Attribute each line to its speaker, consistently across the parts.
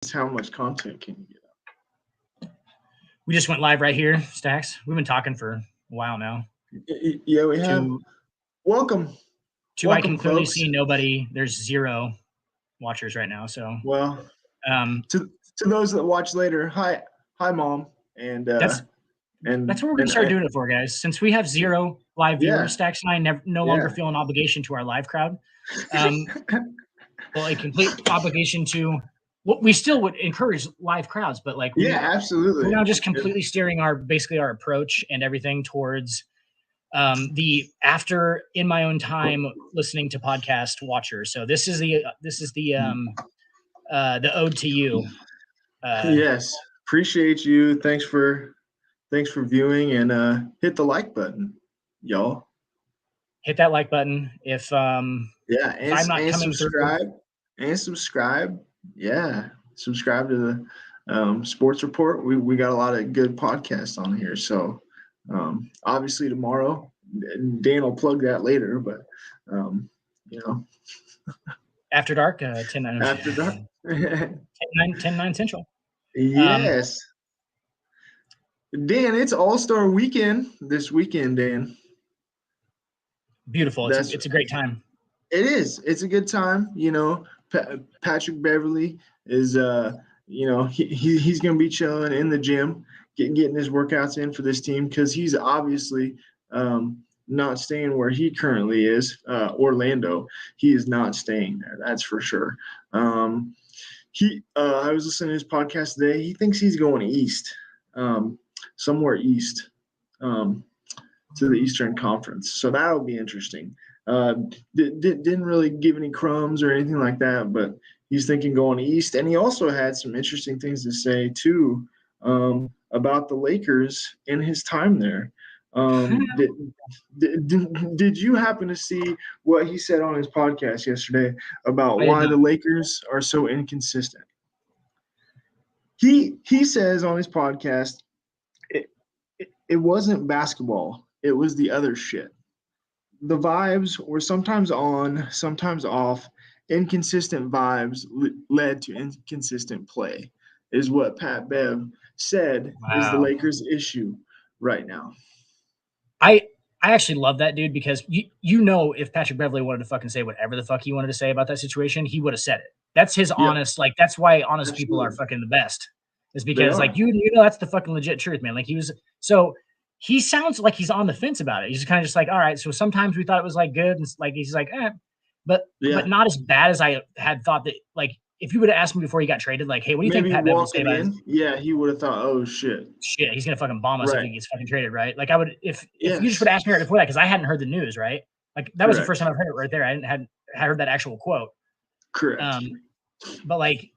Speaker 1: how much content can you get?
Speaker 2: We just went live right here, Stacks. We've been talking for a while now.
Speaker 1: Yeah, we have. Welcome.
Speaker 2: I can clearly
Speaker 1: folks.
Speaker 2: see nobody. There's 0 watchers right now. So
Speaker 1: to those that watch later, hi Mom. And
Speaker 2: that's what we're gonna start doing it for, guys. Since we have 0 live viewers, Stacks and I no longer feel an obligation to our live crowd. Well, a complete obligation to what we still would encourage live crowds, but like
Speaker 1: absolutely.
Speaker 2: We're now just completely steering our approach and everything towards the after in my own time listening to podcast watchers. So this is the ode to you.
Speaker 1: Yes, appreciate you. Thanks for viewing, and hit the like button, y'all.
Speaker 2: Hit that like button if
Speaker 1: and
Speaker 2: I'm not coming
Speaker 1: subscribe
Speaker 2: through.
Speaker 1: And subscribe. Subscribe to the Sports Report. We got a lot of good podcasts on here. So obviously tomorrow, Dan will plug that later, but
Speaker 2: After dark, 10-9.
Speaker 1: After dark.
Speaker 2: 10-9 Central.
Speaker 1: Yes. Dan, it's All-Star Weekend this weekend, Dan.
Speaker 2: Beautiful. It's a great time.
Speaker 1: It is. It's a good time. Patrick Beverley is he's going to be chilling in the gym, getting his workouts in for this team, because he's obviously not staying where he currently is, Orlando. He is not staying there. That's for sure. I was listening to his podcast today. He thinks he's going east, somewhere east, to the Eastern Conference. So that'll be interesting. Didn't really give any crumbs or anything like that, but he's thinking going east. And he also had some interesting things to say too, about the Lakers in his time there. Did you happen to see what he said on his podcast yesterday about why the Lakers are so inconsistent? He says on his podcast, it wasn't basketball, it was the other shit. The vibes were sometimes on, sometimes off. Inconsistent vibes led to inconsistent play, is what Pat Bev said is the Lakers' issue right now.
Speaker 2: I actually love that dude, because if Patrick Beverley wanted to fucking say whatever the fuck he wanted to say about that situation, he would have said it. That's his honest, that's why honest people are fucking the best. Is because that's the fucking legit truth, man. Like he sounds like he's on the fence about it. He's kind of just like, all right, so sometimes we thought it was like good, and like he's like, but not as bad as I had thought. That like if you would have asked me before he got traded, like, hey, what do you think Pat Bev would say about it?
Speaker 1: Yeah, he would have thought, oh shit,
Speaker 2: he's gonna fucking bomb us if he gets fucking traded, right? Like I would if you just would have asked me right before that, because I hadn't heard the news, right? Like that was the first time I've heard it right there. I hadn't heard that actual quote.
Speaker 1: Correct.
Speaker 2: But like,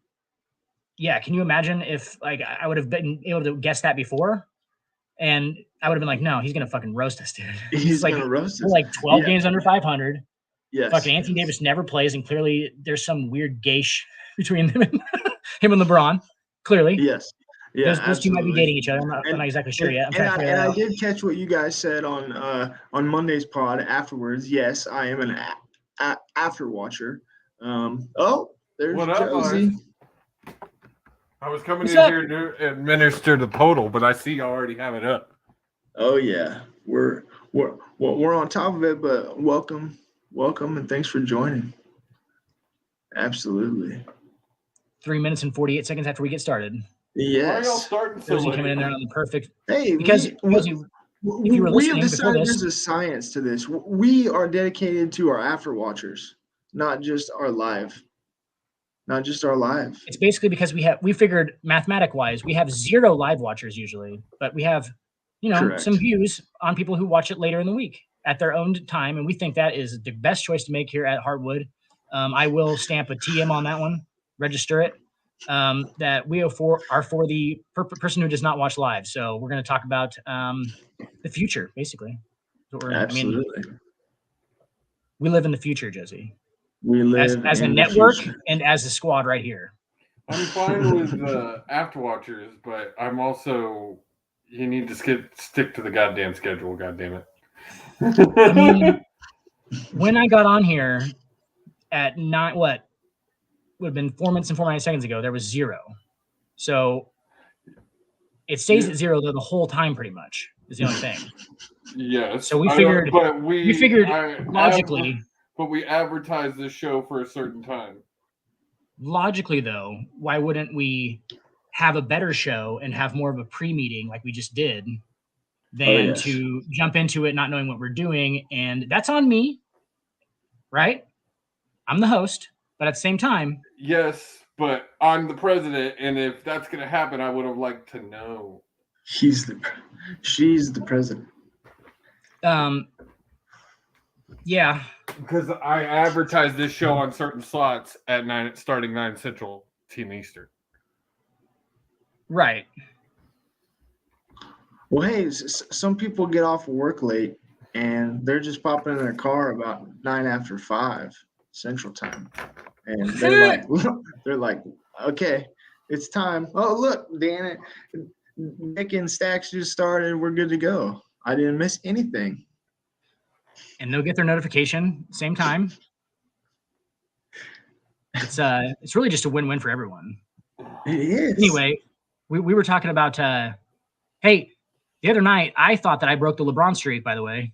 Speaker 2: yeah, can you imagine if like I would have been able to guess that before? And I would have been like, no, he's gonna fucking roast us, dude.
Speaker 1: He's like, gonna roast us.
Speaker 2: Like 12 games under 500.
Speaker 1: Yes.
Speaker 2: Fucking Anthony Davis never plays, and clearly there's some weird geish between him and LeBron. Clearly,
Speaker 1: yes. Yeah,
Speaker 2: those two might be dating each other. I'm not exactly sure yet.
Speaker 1: I did catch what you guys said on Monday's pod afterwards. Yes, I am an after watcher. There's
Speaker 3: what up,
Speaker 1: Josie.
Speaker 3: Guys? I was coming in here to administer the total, but I see you already have it up.
Speaker 1: Oh yeah, we're on top of it, but welcome, and thanks for joining. Absolutely.
Speaker 2: 3 minutes and 48 seconds after we get started.
Speaker 1: Yes.
Speaker 3: Why are y'all starting so late?
Speaker 2: Coming in there on the perfect.
Speaker 1: Hey,
Speaker 2: because
Speaker 1: if you were we have decided there's a science to this. We are dedicated to our after watchers, not just our live.
Speaker 2: It's basically because we figured mathematic wise, we have 0 live watchers usually, but we have, some views on people who watch it later in the week at their own time. And we think that is the best choice to make here at Hardwood. I will stamp a TM on that one, register it, that we are for the person who does not watch live. So we're going to talk about the future, basically.
Speaker 1: Absolutely.
Speaker 2: We live in the future, Josie.
Speaker 1: We live
Speaker 2: as a network and as a squad right here.
Speaker 3: I'm fine with the after watchers, but I'm also you need to stick to the goddamn schedule. Goddamn it!
Speaker 2: I mean, when I got on here at 9, would have been 4 minutes and 49 seconds ago, there was 0. So it stays at 0 though the whole time, pretty much, is the only thing.
Speaker 3: Yes.
Speaker 2: So we figured logically.
Speaker 3: But we advertised this show for a certain time.
Speaker 2: Logically, though, why wouldn't we have a better show and have more of a pre-meeting like we just did than to jump into it not knowing what we're doing? And that's on me, right? I'm the host, but at the same time.
Speaker 3: Yes, but I'm the president, and if that's going to happen, I would have liked to know.
Speaker 1: She's the president.
Speaker 2: Yeah.
Speaker 3: Because I advertised this show on certain slots at 9, starting 9 Central, 10 Eastern.
Speaker 2: Right.
Speaker 1: Well, hey, some people get off of work late, and they're just popping in their car about 9 after 5 Central Time, and they're like, okay, it's time. Oh, look, Dan, Nick and Stacks just started. We're good to go. I didn't miss anything.
Speaker 2: And they'll get their notification same time. It's really just a win-win for everyone.
Speaker 1: It is.
Speaker 2: Anyway, we were talking about hey, the other night I thought that I broke the LeBron streak, by the way.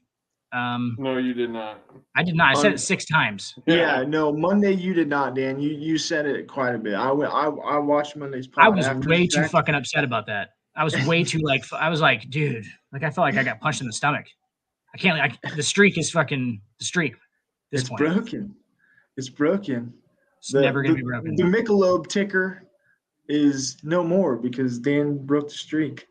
Speaker 3: No, you did not.
Speaker 2: I did not. I said it 6 times.
Speaker 1: Yeah, no, Monday you did not, Dan. You said it quite a bit. I watched Monday's pod.
Speaker 2: I was way too fucking upset about that. I was way too I was like, dude, I felt like I got punched in the stomach. I can't. The streak is fucking the streak.
Speaker 1: It's broken. It's broken.
Speaker 2: It's never gonna be broken.
Speaker 1: The Michelob ticker is no more because Dan broke the streak.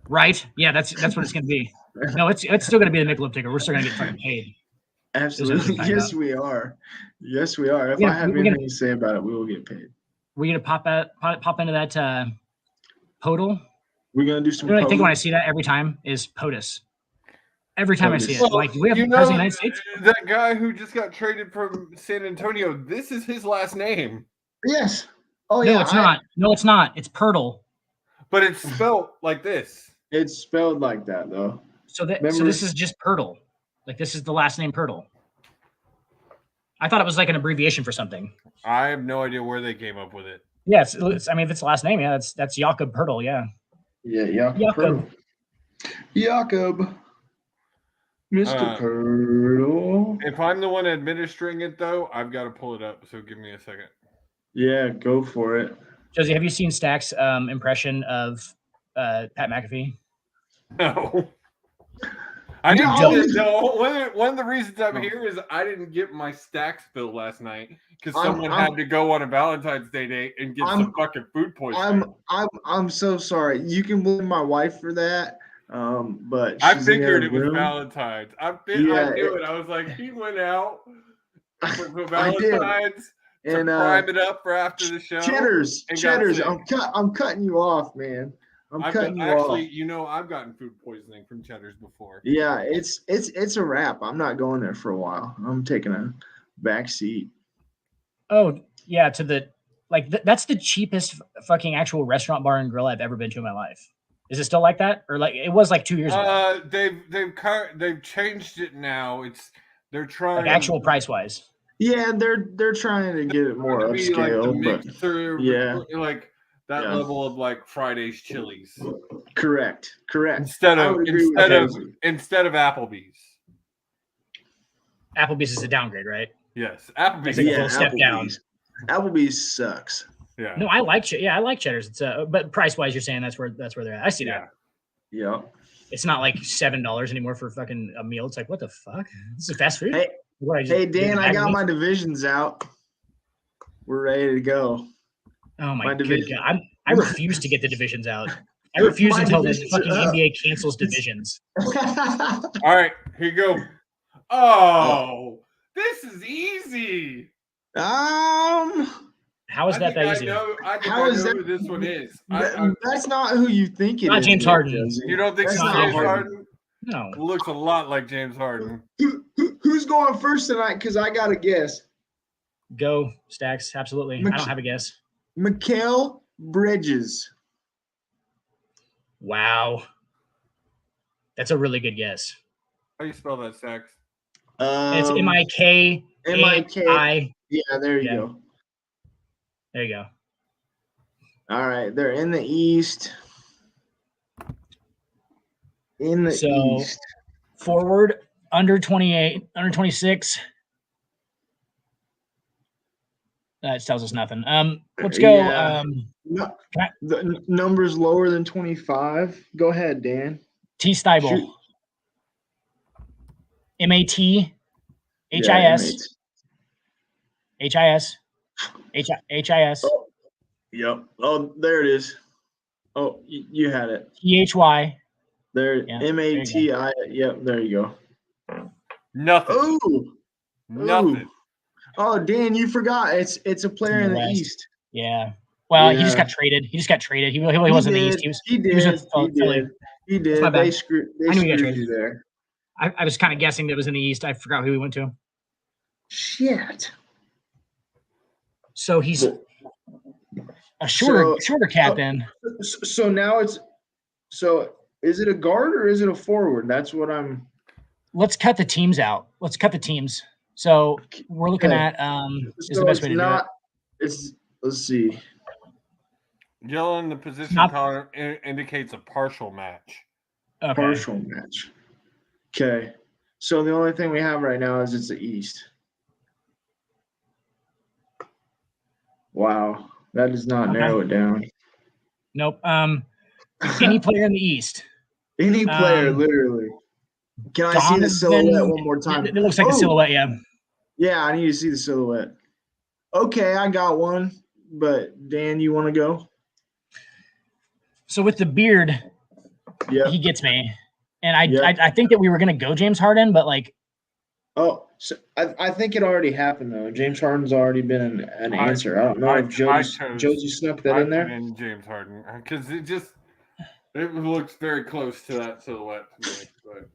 Speaker 2: Right? Yeah, that's what it's gonna be. No, it's still gonna be the Michelob ticker. We're still gonna get fucking paid.
Speaker 1: Absolutely. Yes, we are. Yes, we are. If I have anything to say about it, we will get paid.
Speaker 2: We're gonna pop into that podal.
Speaker 1: We're gonna do some.
Speaker 2: I think when I see that every time is POTUS. Every time I see it, like, do we have the President of the United States?
Speaker 3: That guy who just got traded from San Antonio, this is his last name.
Speaker 1: Yes. Oh,
Speaker 2: no, it's not. No, it's not. It's Pirtle.
Speaker 3: But it's spelled like this.
Speaker 1: It's spelled like that, though.
Speaker 2: So this is just Pirtle. Like, this is the last name Pirtle. I thought it was like an abbreviation for something.
Speaker 3: I have no idea where they came up with it.
Speaker 2: Yeah, I mean, if it's the last name, yeah, that's Jakob Pirtle, yeah.
Speaker 1: Yeah, Jakob. Mr. Pirtle.
Speaker 3: If I'm the one administering it, though, I've got to pull it up. So give me a second.
Speaker 1: Yeah, go for it.
Speaker 2: Josie, have you seen Stack's impression of Pat McAfee?
Speaker 3: No. I didn't. No, one of the reasons I'm here is I didn't get my Stacks bill last night because someone had to go on a Valentine's Day date and get some fucking food poisoning.
Speaker 1: I'm so sorry. You can blame my wife for that. But
Speaker 3: I figured it was Valentine's. I knew it. I was like, he went out for Valentine's to prime it up for after the show.
Speaker 1: Cheddars. I'm cutting you off, man. I'm cutting you off.
Speaker 3: I've gotten food poisoning from Cheddars before.
Speaker 1: Yeah, it's a wrap. I'm not going there for a while. I'm taking a back seat.
Speaker 2: Oh yeah, that's the cheapest fucking actual restaurant, bar, and grill I've ever been to in my life. Is it still like that, or like it was like 2 years ago?
Speaker 3: They've changed it now. They're trying
Speaker 2: like actual price wise.
Speaker 1: Yeah, they're trying to get it more upscale,
Speaker 3: like
Speaker 1: yeah,
Speaker 3: like that level of like Friday's Chili's.
Speaker 1: Correct.
Speaker 3: Instead of Applebee's.
Speaker 2: Applebee's is a downgrade, right?
Speaker 3: Yes, Applebee's.
Speaker 2: It's like a little step down.
Speaker 1: Applebee's sucks.
Speaker 3: Yeah.
Speaker 2: No, I like Cheddars. It's but price wise, you're saying that's where they're at. I see that.
Speaker 1: Yeah.
Speaker 2: It's not like $7 anymore for fucking a meal. It's like, what the fuck? This is fast food.
Speaker 1: Hey, Dan, I got my divisions out. We're ready to go.
Speaker 2: Oh my god! I refuse to get the divisions out. I refuse until the fucking NBA cancels divisions.
Speaker 3: All right, here you go. Oh, this is easy.
Speaker 2: How is that easy?
Speaker 3: I know who this one is.
Speaker 1: That's not who you think it is.
Speaker 2: Not James Harden.
Speaker 3: You don't think it's James Harden?
Speaker 2: No.
Speaker 3: It looks a lot like James Harden.
Speaker 1: Who's going first tonight? Because I got a guess.
Speaker 2: Go, Stacks. Absolutely. I don't have a guess.
Speaker 1: Mikal Bridges.
Speaker 2: Wow. That's a really good guess.
Speaker 3: How do you spell that, Stacks?
Speaker 2: It's M-I-K.
Speaker 1: M-I-K. Yeah, there you go.
Speaker 2: There you go.
Speaker 1: All right, they're in the East. In the East.
Speaker 2: Forward, under 28, under 26. That tells us nothing. Let's go.
Speaker 1: Yeah. The numbers lower than 25. Go ahead, Dan.
Speaker 2: T. Steibel. M-A-T. H-I-S. H-I-S. H-I-S.
Speaker 1: Oh, yep. Oh, there it is. Oh, you had it.
Speaker 2: T-H-Y.
Speaker 1: There, yeah, M-A-T-I. Yep, there you go.
Speaker 3: Nothing.
Speaker 1: Ooh.
Speaker 3: Nothing.
Speaker 1: Ooh. Oh, Dan, you forgot. It's a player in the East.
Speaker 2: Yeah. Well, he just got traded. He wasn't in the East.
Speaker 1: He did. They screwed you there.
Speaker 2: I was kind of guessing that it was in the East. I forgot who he went to.
Speaker 1: Shit.
Speaker 2: So he's a shorter cat then.
Speaker 1: So now is it a guard or is it a forward? That's what I'm.
Speaker 2: Let's cut the teams out. Let's cut the teams. So we're looking at is the best way to do it.
Speaker 1: Let's see.
Speaker 3: Yellow in the position color indicates a partial match.
Speaker 2: Okay.
Speaker 1: Partial match. Okay. So the only thing we have right now is it's the East. Wow. That does not narrow it down.
Speaker 2: Nope. Any player in the East.
Speaker 1: Any player, literally. Can I see the silhouette one more time?
Speaker 2: It looks like a silhouette, yeah.
Speaker 1: Yeah, I need to see the silhouette. Okay, I got one. But Dan, you want to go?
Speaker 2: So with the beard, he gets me. And I think that we were going to go James Harden, but like.
Speaker 1: Oh, so I think it already happened, though. James Harden's already been an answer. I don't know if Josie snuck that in there.
Speaker 3: In James Harden, because it looks very close to that silhouette to me. But.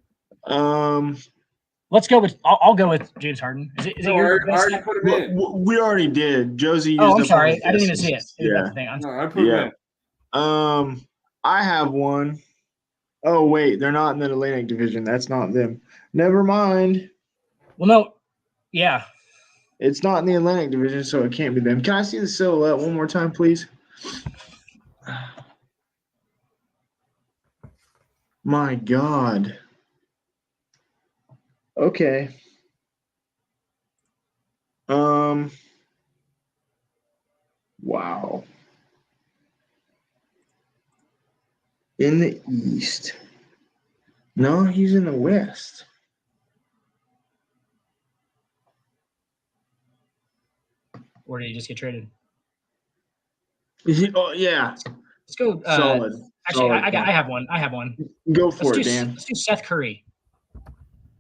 Speaker 2: Let's go with. I'll go with James Harden. Is it your best?
Speaker 3: Put him in.
Speaker 1: We already did. Josie.
Speaker 2: Oh, I'm sorry. I didn't even see it.
Speaker 3: Yeah. I put him in.
Speaker 1: I have one. Oh wait, they're not in the Atlantic Division. That's not them. Never mind.
Speaker 2: Well, no. Yeah.
Speaker 1: It's not in the Atlantic Division, so it can't be them. Can I see the silhouette one more time, please? My God. Okay. Wow. In the East. No, he's in the West.
Speaker 2: Or did he just get traded?
Speaker 1: Oh, yeah.
Speaker 2: Let's go.
Speaker 1: Solid.
Speaker 2: Actually,
Speaker 1: Solid.
Speaker 2: I have one.
Speaker 1: Go for it, Dan.
Speaker 2: Let's do Seth Curry.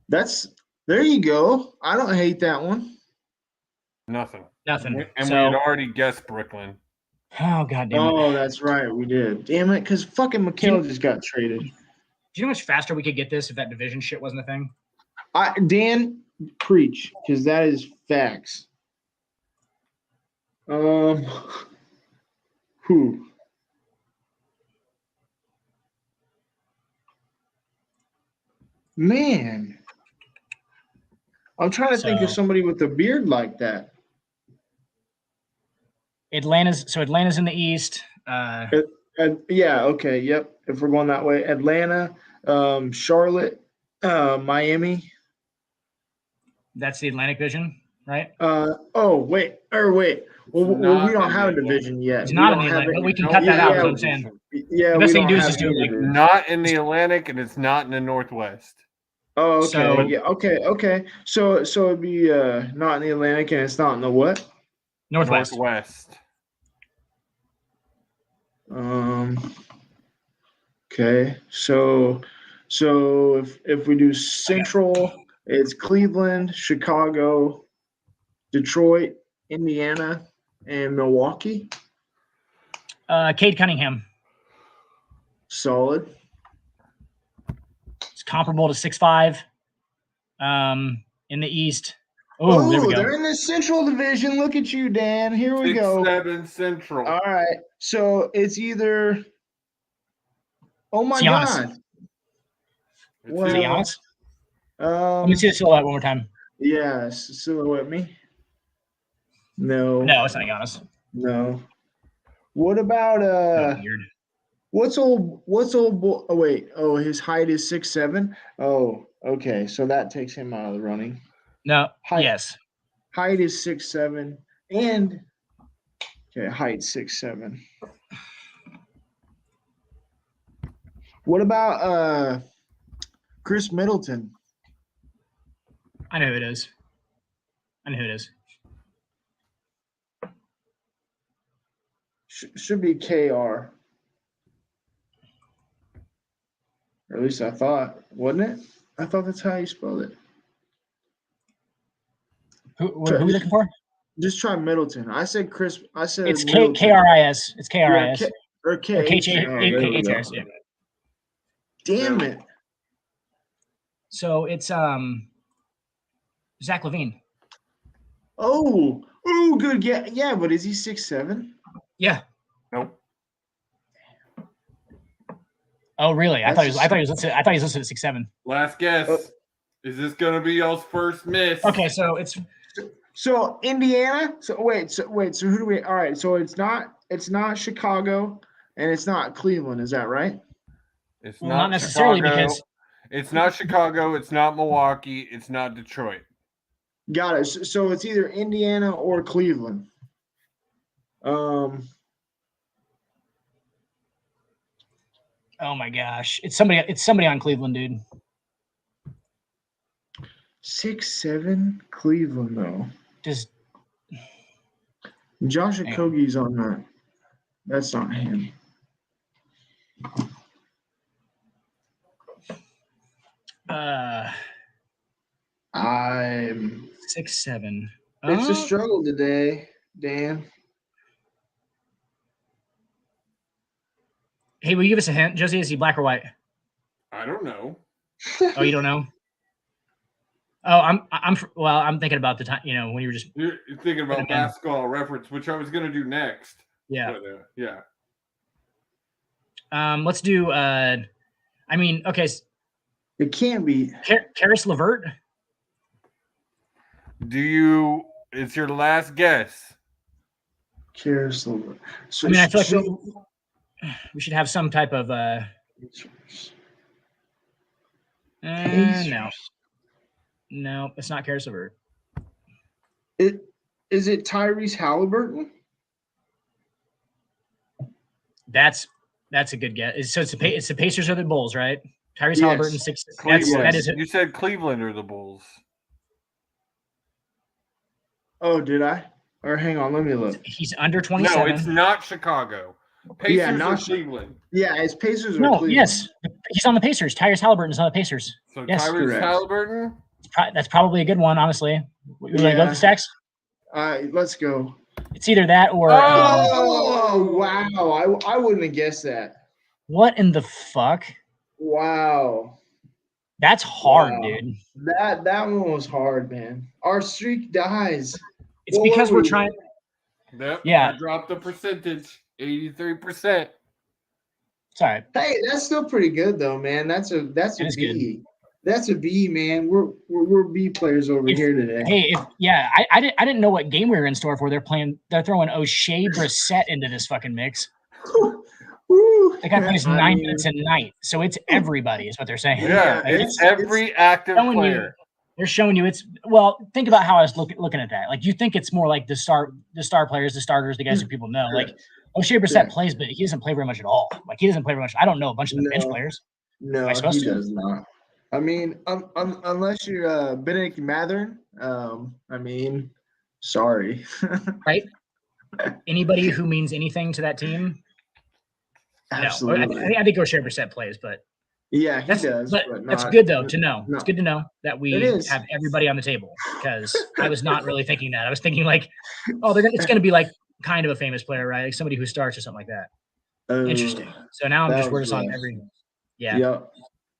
Speaker 1: There you go. I don't hate that one.
Speaker 3: Nothing.
Speaker 2: And
Speaker 3: we had already guessed Brooklyn.
Speaker 2: Oh, God damn it.
Speaker 1: Oh, that's right. We did. Damn it, because fucking McHale just got traded.
Speaker 2: Do you know how much faster we could get this if that division shit wasn't a thing?
Speaker 1: Dan, preach, because that is facts. Who? Man. I'm trying to think of somebody with a beard like that.
Speaker 2: Atlanta's in the East.
Speaker 1: Yeah, okay, yep. If we're going that way. Atlanta, Charlotte, Miami.
Speaker 2: That's the Atlantic Division, right?
Speaker 1: Wait. Well, we don't have a division yet.
Speaker 2: It's not in the Atlantic, but we can cut that out, is what I'm saying.
Speaker 1: Yeah,
Speaker 2: the best thing to do is just do it like
Speaker 3: not in the Atlantic and it's not in the Northwest.
Speaker 1: Oh, okay. Okay. So it'd be not in the Atlantic and it's not in the what?
Speaker 2: Northwest.
Speaker 1: Okay. So if we do Central, it's Cleveland, Chicago, Detroit, Indiana, and Milwaukee.
Speaker 2: Cade Cunningham.
Speaker 1: Solid.
Speaker 2: It's comparable to 6'5". In the East. Oh, there we go.
Speaker 1: They're in the Central Division. Look at you, Dan. Here we go.
Speaker 3: 6'7" Central.
Speaker 1: All right. So it's either. Oh my God.
Speaker 2: Well, is it Giannis? Let me see the silhouette one more time.
Speaker 1: Yes, silhouette me. No,
Speaker 2: it's not Giannis.
Speaker 1: No. What about
Speaker 2: Weird.
Speaker 1: what's old boy? Oh wait. Oh, his height is 6'7". Oh, okay. So that takes him out of the running.
Speaker 2: No.
Speaker 1: Height
Speaker 2: Yes.
Speaker 1: height is 6'7", and okay, height 6'7". What about Chris Middleton?
Speaker 2: I know who it is.
Speaker 1: Should be KR. Or at least I thought, wasn't it? I thought that's how you spelled it.
Speaker 2: Who are we looking for?
Speaker 1: Just try Middleton. I said Chris. I said
Speaker 2: It's
Speaker 1: Middleton.
Speaker 2: KRIS. It's KRIS.
Speaker 1: Yeah, or KH.
Speaker 2: KHRS. Yeah.
Speaker 1: Damn it.
Speaker 2: So it's Zach LaVine.
Speaker 1: Oh, good. Yeah, but is he 6'7"?
Speaker 2: Yeah.
Speaker 3: Nope.
Speaker 2: Oh, really? I thought he was listed at 6'7".
Speaker 3: Last guess. Is this gonna be y'all's first miss?
Speaker 2: Okay, so it's
Speaker 1: Indiana. So who do we? All right. So it's not Chicago, and it's not Cleveland. Is that right?
Speaker 3: It's
Speaker 2: not necessarily
Speaker 3: Chicago.
Speaker 2: because
Speaker 3: It's not Chicago. It's not Milwaukee. It's not Detroit.
Speaker 1: Got it. So it's either Indiana or Cleveland.
Speaker 2: Oh my gosh, it's somebody on Cleveland, dude.
Speaker 1: 6'7" Cleveland though.
Speaker 2: Just
Speaker 1: Josh Okogie's on that. That's not him. I'm
Speaker 2: 6'7".
Speaker 1: It's a struggle today, Dan.
Speaker 2: Hey, will you give us a hint, Josie? Is he black or white?
Speaker 3: I don't know.
Speaker 2: Oh, you don't know? Oh, I'm thinking about the time, when you were just.
Speaker 3: You're thinking about basketball reference, which I was gonna do next.
Speaker 2: Yeah.
Speaker 3: But, yeah.
Speaker 2: Let's do. Okay.
Speaker 1: It can't be
Speaker 2: Karis LeVert.
Speaker 3: It's your last guess.
Speaker 1: Karis LeVert. So,
Speaker 2: I feel like we should have some type of. No, it's not Karis LeVert.
Speaker 1: Is it Tyrese Halliburton?
Speaker 2: That's a good guess. So it's the Pacers or the Bulls, right? Tyrese Halliburton 6.
Speaker 3: That is it. You said Cleveland or the Bulls.
Speaker 1: Oh, did I? Or hang on, let me look.
Speaker 2: He's under 27.
Speaker 3: No, it's not Chicago. Pacers or Cleveland.
Speaker 1: Yeah, it's Pacers or Cleveland.
Speaker 2: Yes. He's on the Pacers. Tyrese Halliburton's on the Pacers.
Speaker 3: So yes, Tyrese Halliburton?
Speaker 2: That's probably a good one, honestly. You want to go with the stacks?
Speaker 1: Let's go.
Speaker 2: It's either that or.
Speaker 1: Wow! I wouldn't have guessed that.
Speaker 2: What in the fuck?
Speaker 1: Wow.
Speaker 2: That's hard, dude.
Speaker 1: That one was hard, man. Our streak dies.
Speaker 2: It's because we're trying.
Speaker 3: Yep,
Speaker 2: yeah.
Speaker 3: I dropped the percentage, 83%.
Speaker 2: Sorry.
Speaker 1: Hey, that's still pretty good though, man. That's a B. Good. That's a B, man. We're B players over here today.
Speaker 2: Hey, I didn't know what game we were in store for. They're throwing O'Shea Brissett into this fucking mix. The guy plays 9 minutes a night, so it's everybody, is what they're saying.
Speaker 3: Yeah, it's every active player.
Speaker 2: They're showing you think about how I was looking at that. Like, you think it's more like the star players, the starters, the guys who people know. Like, O'Shea Brissett plays, but he doesn't play very much at all. Like, he doesn't play very much. I don't know a bunch of the bench players.
Speaker 1: No, he does not. I mean, unless you're Benedict Mathern, sorry.
Speaker 2: Right? Anybody who means anything to that team?
Speaker 1: Absolutely.
Speaker 2: No, I think O'Shea Brissett plays, but
Speaker 1: yeah, he does.
Speaker 2: But that's good though to know. No. It's good to know that we have everybody on the table, because I was not really thinking that. I was thinking like, it's going to be like kind of a famous player, right? Like somebody who starts or something like that. Interesting. So now we're just on every. Yeah.
Speaker 1: Yep.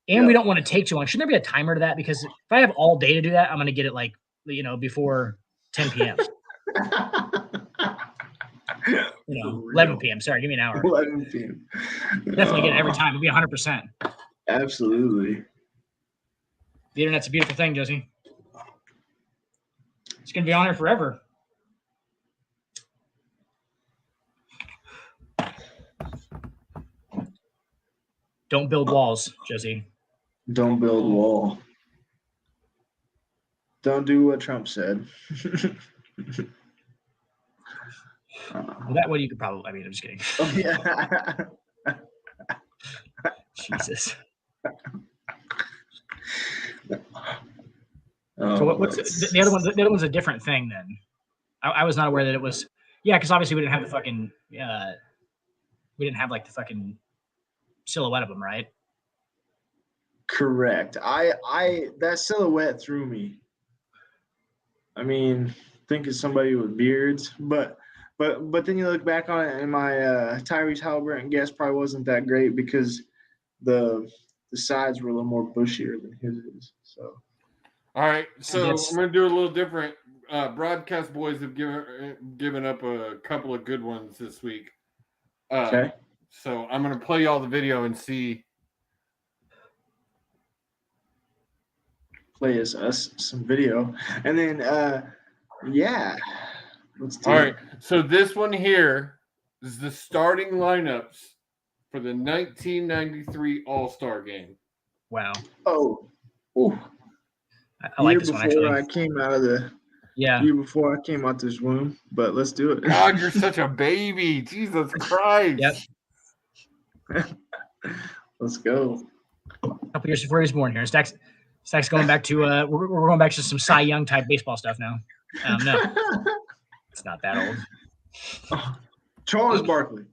Speaker 2: And we don't want to take too long. Shouldn't there be a timer to that? Because if I have all day to do that, I'm going to get it like, before 10 p.m. 11 p.m. Sorry, give me an hour.
Speaker 1: 11 p.m.
Speaker 2: Definitely get it every time. It'll be 100%.
Speaker 1: Absolutely.
Speaker 2: The internet's a beautiful thing, Josie. It's going to be on there forever. Don't build walls, Josie.
Speaker 1: Don't build wall. Don't do what Trump said.
Speaker 2: Well, that way you could probably. I mean, I'm just kidding.
Speaker 1: Oh, yeah.
Speaker 2: Jesus.
Speaker 1: Oh,
Speaker 2: So what's the other one? The other one's a different thing. Then I was not aware that it was. Yeah, because obviously we didn't have the fucking. We didn't have like the fucking silhouette of them, right?
Speaker 1: correct. I that silhouette threw me. I mean, think of somebody with beards, but then you look back on it, and my Tyrese Halliburton guess probably wasn't that great because the sides were a little more bushier than his is. So.
Speaker 3: All right, so I'm going to do a little different. Broadcast boys have given up a couple of good ones this week.
Speaker 1: Okay.
Speaker 3: So I'm going to play y'all the video and see.
Speaker 1: Play us some video, and then yeah, let's do
Speaker 3: All
Speaker 1: it.
Speaker 3: right, so this one here is the starting lineups for the 1993 All-Star Game.
Speaker 2: Wow.
Speaker 1: Oh, ooh.
Speaker 2: I like this one actually.
Speaker 1: I came out of the year before I came out this womb, but let's do it.
Speaker 3: God, you're such a baby. Jesus Christ.
Speaker 2: Yep.
Speaker 1: Let's go.
Speaker 2: A couple years before he was born here. Stack's going back to we're going back to some Cy Young type baseball stuff now. No, it's not that old.
Speaker 1: Oh, Charles Barkley.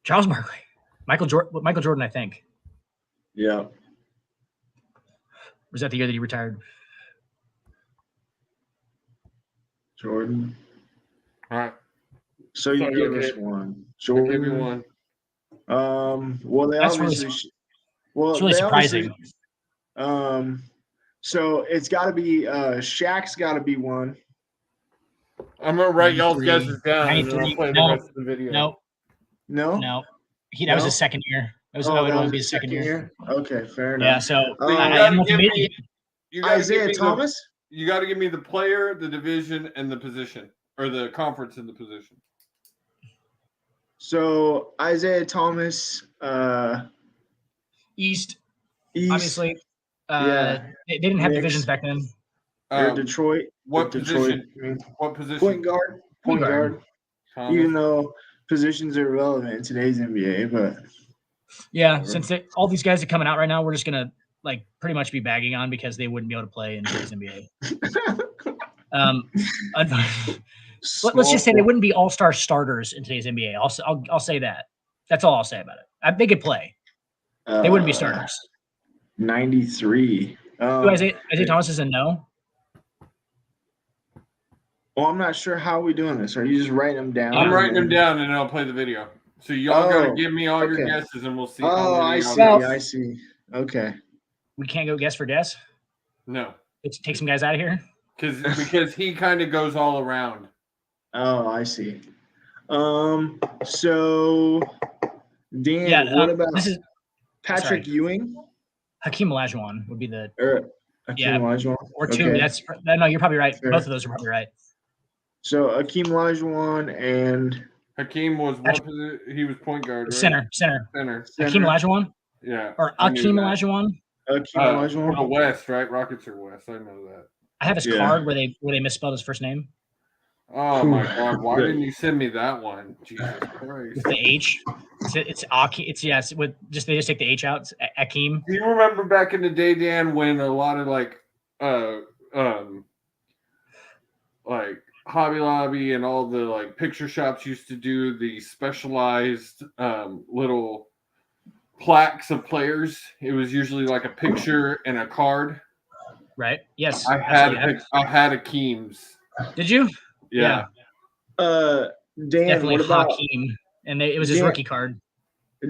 Speaker 2: Charles Barkley, Michael Jordan, I think.
Speaker 1: Yeah.
Speaker 2: Was that the year that he retired?
Speaker 1: Jordan.
Speaker 3: All right.
Speaker 1: So you give us one. Jordan.
Speaker 3: I'll give you one.
Speaker 1: Well, they
Speaker 2: That's
Speaker 1: obviously.
Speaker 2: It's really surprising.
Speaker 1: So it's got to be Shaq's got to be one.
Speaker 3: I'm gonna write y'all's guesses down and then I'll
Speaker 2: 93.
Speaker 3: play the rest of the video.
Speaker 1: No.
Speaker 2: That was his second year. That would be his second year.
Speaker 1: Okay, fair enough.
Speaker 2: Yeah. So
Speaker 1: Isaiah Thomas.
Speaker 3: You got to give me the player, the division, and the position, or the conference and the position.
Speaker 1: So Isaiah Thomas,
Speaker 2: East. Obviously,
Speaker 1: yeah.
Speaker 2: They didn't have divisions back then.
Speaker 1: Or Detroit.
Speaker 3: What
Speaker 1: Detroit,
Speaker 3: position? What position?
Speaker 1: Point guard. Point guard.
Speaker 3: Thomas.
Speaker 1: Even though positions are irrelevant in today's NBA, but
Speaker 2: yeah, since all these guys are coming out right now, we're just gonna like pretty much be bagging on because they wouldn't be able to play in today's NBA. Let's just say they wouldn't be all-star starters in today's NBA. I'll say that. That's all I'll say about it. They could play. They wouldn't be starters.
Speaker 1: 93.
Speaker 2: Isaiah Thomas is a no.
Speaker 1: Well, I'm not sure how we doing this. Are you just writing them down?
Speaker 3: I'm writing them down and I'll play the video. So y'all got to give me all your guesses and we'll see.
Speaker 1: I see. Okay.
Speaker 2: We can't go guess for Des?
Speaker 3: No.
Speaker 2: Let's take some guys out of here?
Speaker 3: Because he kind of goes all around.
Speaker 1: Oh, I see. So Dan, what about Patrick Ewing?
Speaker 2: Hakeem Olajuwon would be the
Speaker 1: Olajuwon.
Speaker 2: Or two. Okay. No, you're probably right. Fair. Both of those are probably right.
Speaker 1: So Hakeem Olajuwon and
Speaker 3: Hakeem was he was point guard, right?
Speaker 2: Center. Hakeem Olajuwon?
Speaker 3: Yeah.
Speaker 2: Or Hakeem Olajuwon?
Speaker 1: Hakeem Olajuwon.
Speaker 3: The West, right? Rockets are West. I know that.
Speaker 2: I have his card where they misspelled his first name.
Speaker 3: Oh my God! Why didn't you send me that one? Jesus Christ!
Speaker 2: With the H, it's Akeem. It's with they just take the H out. It's Akeem.
Speaker 3: Do you remember back in the day, Dan, when a lot of like Hobby Lobby and all the like picture shops used to do the specialized little plaques of players? It was usually like a picture and a card.
Speaker 2: Right. Yes.
Speaker 3: I had Akeem's.
Speaker 2: Did you?
Speaker 3: Yeah.
Speaker 1: Dan,
Speaker 2: definitely
Speaker 1: what about
Speaker 2: Hakeem? And it was his rookie card.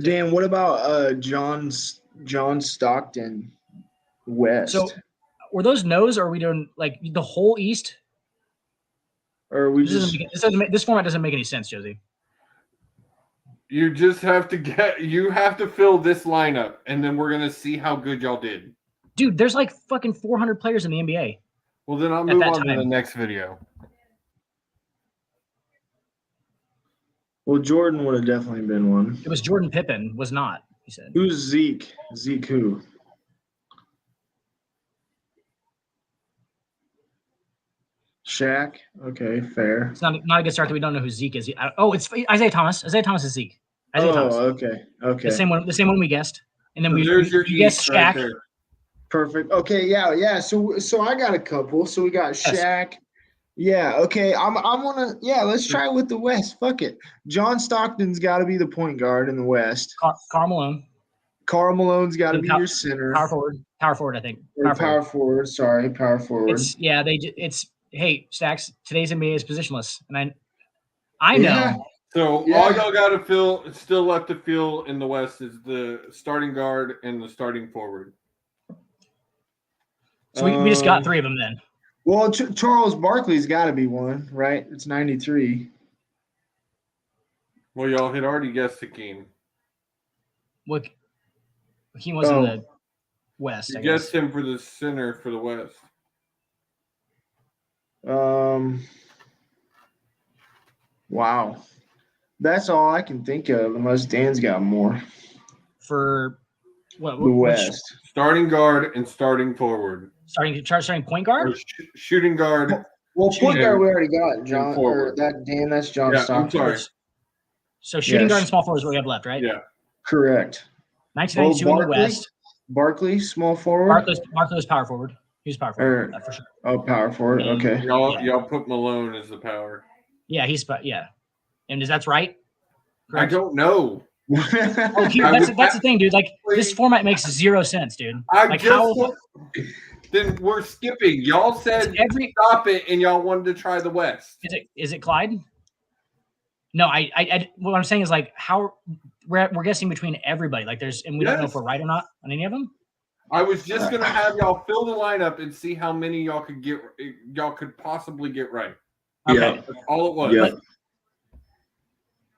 Speaker 1: Dan, what about John Stockton West?
Speaker 2: So, were those no's, or are we doing like the whole East?
Speaker 1: Or are we
Speaker 2: this format doesn't make any sense, Josie.
Speaker 3: You just have to fill this lineup, and then we're gonna see how good y'all did.
Speaker 2: Dude, there's like fucking 400 players in the NBA.
Speaker 3: Well, then I'll move on to the next video.
Speaker 1: Well, Jordan would have definitely been one.
Speaker 2: It was Jordan. Pippen was not. He said.
Speaker 1: Who's Zeke? Zeke who? Shaq. Okay, fair.
Speaker 2: It's not a good start that we don't know who Zeke is. It's Isaiah Thomas. Isaiah Thomas is Zeke. Isaiah Thomas.
Speaker 1: Okay.
Speaker 2: The same one we guessed, and then
Speaker 3: so
Speaker 2: we guessed Shaq.
Speaker 3: Right.
Speaker 1: Perfect. Okay, yeah. So I got a couple. So we got Shaq. Yeah. Okay. I'm gonna. Yeah. Let's try with the West. Fuck it. John Stockton's got to be the point guard in the West.
Speaker 2: Karl Malone.
Speaker 1: Karl Malone's got to be your center.
Speaker 2: Power forward. I think.
Speaker 1: Power forward. Sorry, power forward.
Speaker 2: Hey, Stacks. Today's NBA is positionless, and I know.
Speaker 3: So all y'all got to still left to fill in the West is the starting guard and the starting forward.
Speaker 2: So we just got 3 of them then.
Speaker 1: Well, Charles Barkley's got to be one, right? It's 93.
Speaker 3: Well, y'all had already guessed Hakeem.
Speaker 2: What? Hakeem was in the West.
Speaker 3: You guessed him for the center for the West.
Speaker 1: Wow. That's all I can think of, unless Dan's got more.
Speaker 2: For what?
Speaker 1: The West.
Speaker 3: Starting guard and starting forward.
Speaker 2: Starting point guard?
Speaker 3: Or shooting guard.
Speaker 1: Well, point guard we already got, John. Or Dan, that's John Stockton.
Speaker 3: I'm sorry.
Speaker 2: So shooting guard and small forward is what we have left, right?
Speaker 3: Yeah.
Speaker 1: Correct.
Speaker 2: 1992 in the West.
Speaker 1: Barkley, small forward.
Speaker 2: Barkley was power forward. He was power forward, for sure.
Speaker 1: Oh, power forward. Okay.
Speaker 3: Y'all put Malone as the power.
Speaker 2: Yeah, and that's right? Correct?
Speaker 3: I don't know.
Speaker 2: That's the thing, dude. Like, this format makes 0 sense, dude.
Speaker 3: Then we're skipping. Y'all said stop it, and y'all wanted to try the West.
Speaker 2: Is it Clyde? No, what I'm saying is, like, how we're guessing between everybody. Like, we don't know if we're right or not on any of them.
Speaker 3: I was just gonna have y'all fill the lineup and see how many y'all could possibly get right.
Speaker 2: Okay.
Speaker 3: Yeah. That's all it was.
Speaker 1: Yeah.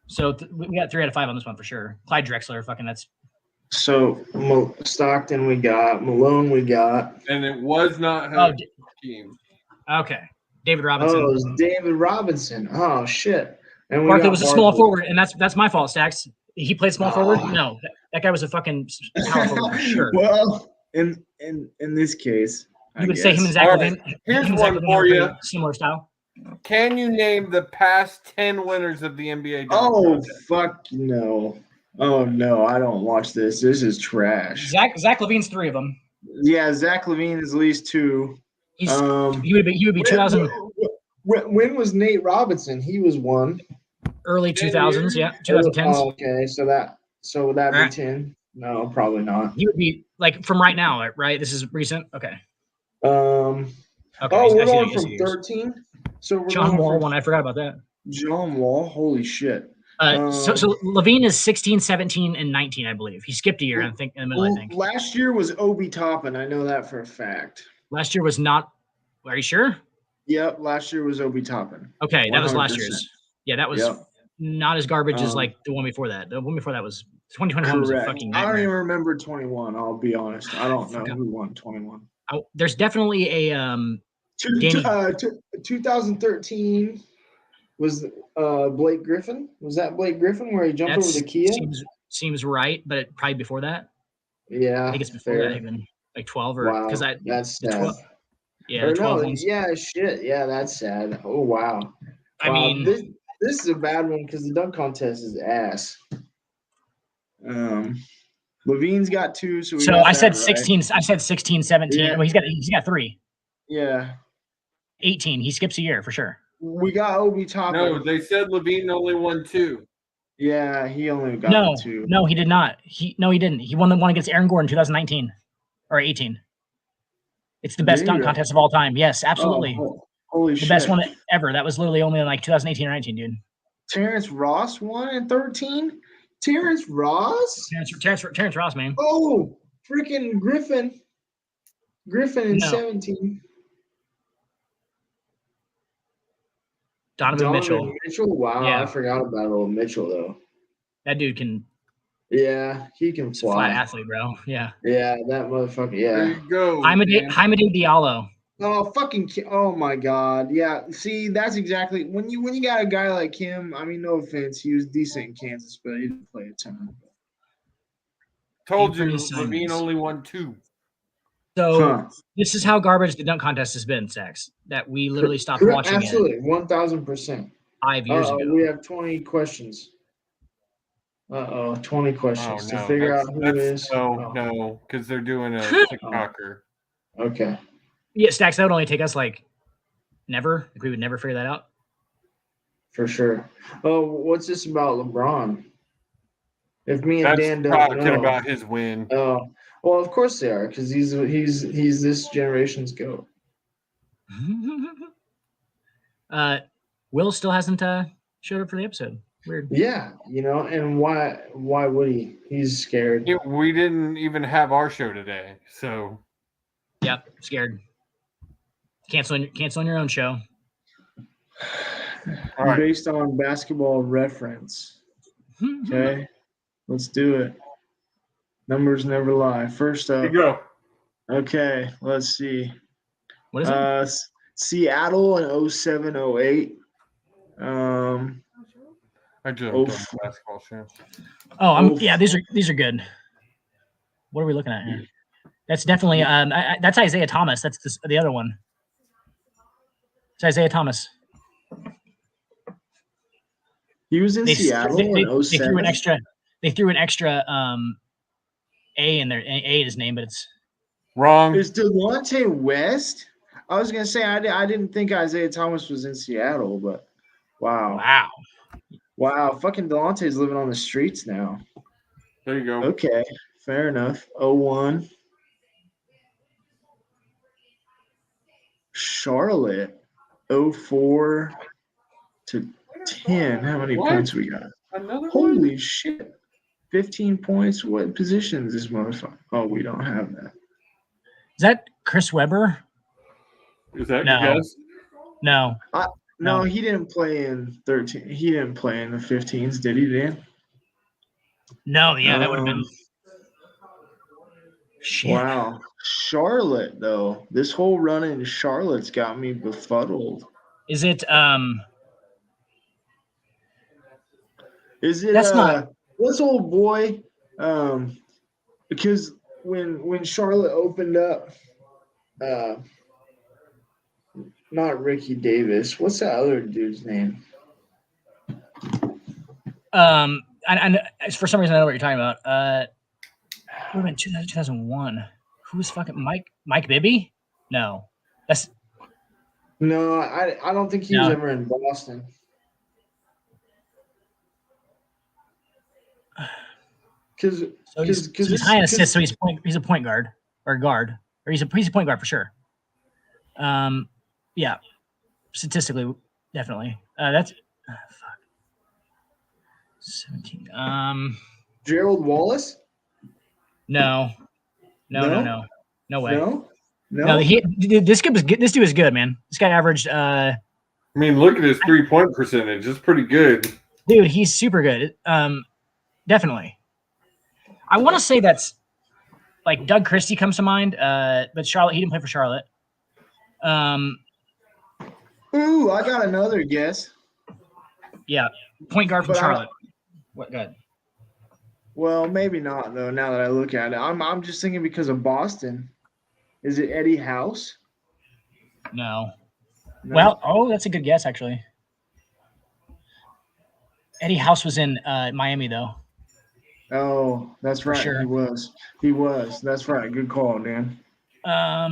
Speaker 2: So we got 3 out of 5 on this one for sure. Clyde Drexler, that's.
Speaker 1: So Stockton we got, Malone we got,
Speaker 3: and it was not her team.
Speaker 2: Okay, David Robinson.
Speaker 1: Oh, it was David Robinson. Oh shit. And
Speaker 2: Barkley was a small forward, and that's my fault, Stacks. He played small forward. No, that guy was a fucking power forward for sure.
Speaker 1: Well, in this case,
Speaker 2: you would say him and Zach Levine.
Speaker 3: Here's one for you.
Speaker 2: Similar style.
Speaker 3: Can you name the past 10 winners of the NBA?
Speaker 1: Oh, fuck no. Oh, no, I don't watch this. This is trash.
Speaker 2: Zach Levine's 3 of them.
Speaker 1: Yeah, Zach Levine is at least 2.
Speaker 2: He would be 2000.
Speaker 1: When was Nate Robinson? He was 1.
Speaker 2: Early 2000s, yeah, 2010s.
Speaker 1: Oh, okay, so would that be 10? No, probably not.
Speaker 2: He would be like from right now, right? This is recent. Okay.
Speaker 1: Okay. Oh, we're going from 13. So we're
Speaker 2: John Wall one. I forgot about that.
Speaker 1: John Wall. Holy shit.
Speaker 2: So Levine is 16, 17, and 19, I believe. He skipped a year, I think, in the middle, I think.
Speaker 1: Last year was Obi Toppin. I know that for a fact.
Speaker 2: Last year was not. Are you sure?
Speaker 1: Yep. Last year was Obi Toppin.
Speaker 2: Okay. 100%. That was last year's. Yeah, that was not as garbage as like the one before that. The one before that was 2021 was a fucking nightmare.
Speaker 1: I don't even remember 21. I'll be honest. I don't know who won 21.
Speaker 2: There's definitely a
Speaker 1: 2013 was Blake Griffin. Was that Blake Griffin where he jumped over the Kia?
Speaker 2: Seems right, but probably before that.
Speaker 1: Yeah,
Speaker 2: I think it's before that even, like 12 or because
Speaker 1: that's sad.
Speaker 2: 12, yeah, 12 ones.
Speaker 1: Yeah, shit. Yeah, that's sad. Oh wow.
Speaker 2: I mean,
Speaker 1: this is a bad one because the dunk contest is ass. Levine's got 2, so
Speaker 2: I said 16. Right? I said 16, 17. Yeah. Well, he's got 3.
Speaker 1: Yeah.
Speaker 2: 18. He skips a year for sure.
Speaker 1: We got Obi Toppin.
Speaker 3: No, they said Levine only won 2.
Speaker 1: Yeah, he only got 2.
Speaker 2: No, he did not. He didn't. He won the one against Aaron Gordon 2019 or 18. It's the best dunk contest of all time. Yes, absolutely.
Speaker 1: Oh, holy shit.
Speaker 2: The best one ever. That was literally only in like 2018 or 19, dude.
Speaker 1: Terrence Ross won in 13? Terrence Ross?
Speaker 2: Terrence Ross, man.
Speaker 1: Oh, freaking Griffin. Griffin in 17.
Speaker 2: Donovan Mitchell.
Speaker 1: Wow, yeah. I forgot about old Mitchell though.
Speaker 2: That dude can.
Speaker 1: Yeah, he can fly.
Speaker 2: Flat athlete, bro. Yeah.
Speaker 1: Yeah, that motherfucker. Yeah.
Speaker 3: There you go.
Speaker 2: Hamidou Diallo.
Speaker 1: Oh my God. Yeah. See, that's exactly when you got a guy like him. I mean, no offense, he was decent in Kansas, but he didn't play a ton.
Speaker 3: Told you, Levine only won 2.
Speaker 2: So this is how garbage the dunk contest has been, Sax. That we literally stopped watching
Speaker 1: absolutely,
Speaker 2: it.
Speaker 1: 1000%.
Speaker 2: 5 years ago.
Speaker 1: We have 20 questions. 20 questions to figure out who it is.
Speaker 3: No, because they're doing a TikToker.
Speaker 1: Okay.
Speaker 2: Yeah, Stacks, that would only take us like never. Like we would never figure that out.
Speaker 1: For sure. Oh, what's this about LeBron? If me and Dan don't
Speaker 3: talking
Speaker 1: know
Speaker 3: about his win.
Speaker 1: Oh, well, of course they are, because he's this generation's GOAT.
Speaker 2: Will still hasn't showed up for the episode. Weird.
Speaker 1: Yeah, and why would he? He's scared.
Speaker 3: We didn't even have our show today, so.
Speaker 2: Yep, scared. Canceling your own show.
Speaker 1: All right. Based on Basketball Reference. Okay, let's do it. Numbers never lie. First up.
Speaker 3: Here you go.
Speaker 1: Okay, let's see.
Speaker 2: What is it?
Speaker 1: Seattle in 07-08.
Speaker 3: I just on the basketball show.
Speaker 2: Oh, yeah, these are good. What are we looking at here? That's definitely that's Isaiah Thomas. That's the other one. It's Isaiah Thomas.
Speaker 1: He was in Seattle in 07.
Speaker 2: They threw an extra A in there, A in his name, but it's
Speaker 3: wrong.
Speaker 1: Is Delonte West? I was gonna say I didn't think Isaiah Thomas was in Seattle, but wow. Fucking Delonte's living on the streets now.
Speaker 3: There you go.
Speaker 1: Okay, fair enough. 01. Charlotte 04 to 10. How many points we got? Holy shit. 15 points. What position is this motherfucker? Oh, we don't have that.
Speaker 2: Is that Chris Webber?
Speaker 3: Is that your guess?
Speaker 2: No.
Speaker 1: No, he didn't play in 13. He didn't play in the 15s, did he, Dan?
Speaker 2: No, yeah, that would have been. Shit.
Speaker 1: Wow. Charlotte, though. This whole run in Charlotte's got me befuddled.
Speaker 2: Is it
Speaker 1: that's not this old boy? Because when Charlotte opened up, not Ricky Davis. What's that other dude's name?
Speaker 2: I for some reason I know what you're talking about. What about 2001? Who was fucking Mike Bibby? No,
Speaker 1: no. I don't think he was ever in Boston. Because
Speaker 2: he's high in assists, so he's a point guard or guard, or he's a point guard for sure. Yeah, statistically, definitely. That's fuck. 17.
Speaker 1: Gerald Wallace?
Speaker 2: No way.
Speaker 1: No.
Speaker 2: This dude was good, man. This guy averaged.
Speaker 3: I mean, look at his 3-point percentage. It's pretty good.
Speaker 2: Dude, he's super good. Definitely. I want to say that's like Doug Christie comes to mind, but Charlotte. He didn't play for Charlotte.
Speaker 1: Ooh, I got another guess.
Speaker 2: Yeah, point guard from Charlotte. What? Good.
Speaker 1: Well, maybe not though. Now that I look at it, I'm just thinking because of Boston. Is it Eddie House?
Speaker 2: No. Well, that's a good guess actually. Eddie House was in Miami though.
Speaker 1: Oh, that's right.
Speaker 2: Sure.
Speaker 1: He was. That's right. Good call, Dan.
Speaker 2: God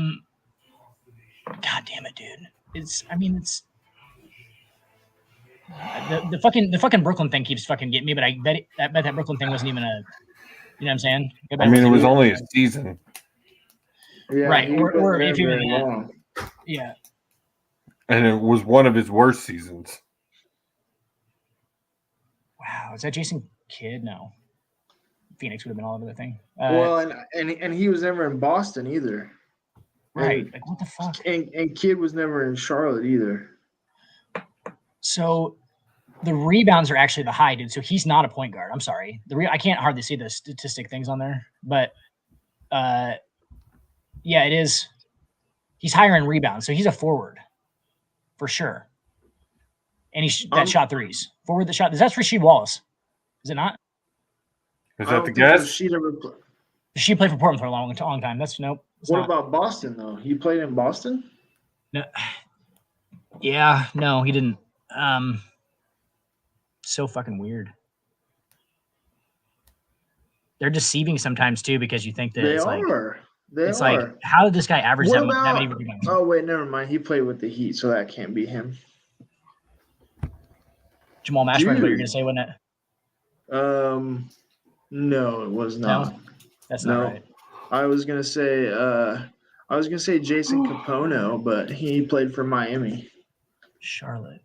Speaker 2: damn it, dude. It's the fucking Brooklyn thing keeps fucking getting me, but I bet that Brooklyn thing wasn't even a, you know what I'm saying?
Speaker 3: I mean, it was only a season.
Speaker 1: Yeah,
Speaker 2: right. Or if you yeah.
Speaker 3: And it was one of his worst seasons.
Speaker 2: Wow, is that Jason Kidd? No. Phoenix would have been all over the thing.
Speaker 1: Well, and he was never in Boston either.
Speaker 2: Right. Like, what the fuck?
Speaker 1: And Kidd was never in Charlotte either.
Speaker 2: So the rebounds are actually the high, dude. So he's not a point guard. I'm sorry. I can't hardly see the statistic things on there. But yeah, it is. He's higher in rebounds, so he's a forward for sure. And that shot threes. Forward that shot. That's Rasheed Wallace. Is it not?
Speaker 3: Is that the guess?
Speaker 2: She played for Portland for a long time. That's nope.
Speaker 1: What about Boston though? He played in Boston?
Speaker 2: No. Yeah, no, he didn't. So fucking weird. They're deceiving sometimes too because you think that it's like how did this guy average that many rebounds?
Speaker 1: Oh wait, never mind. He played with the Heat, so that can't be him.
Speaker 2: Jamal Mashburn, what you're gonna say, wasn't
Speaker 1: it? No, it was not.
Speaker 2: No, that's not right.
Speaker 1: I was gonna say Jason Capono, but he played for Miami.
Speaker 2: Charlotte.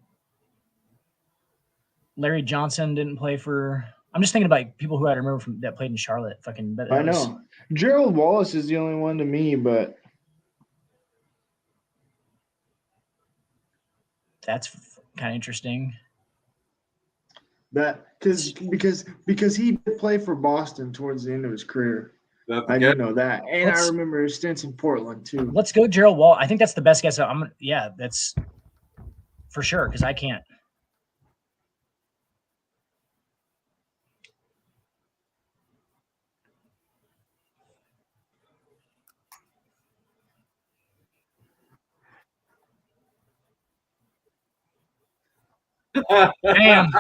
Speaker 2: Larry Johnson didn't play for. I'm just thinking about people who I remember that played in Charlotte.
Speaker 1: I know. Gerald Wallace is the only one to me, but
Speaker 2: that's kind of interesting.
Speaker 1: That because he did play for Boston towards the end of his career. I do know that, and I remember his stints in Portland too.
Speaker 2: Let's go, Gerald Wall. I think that's the best guess. That's for sure because I can't. Damn.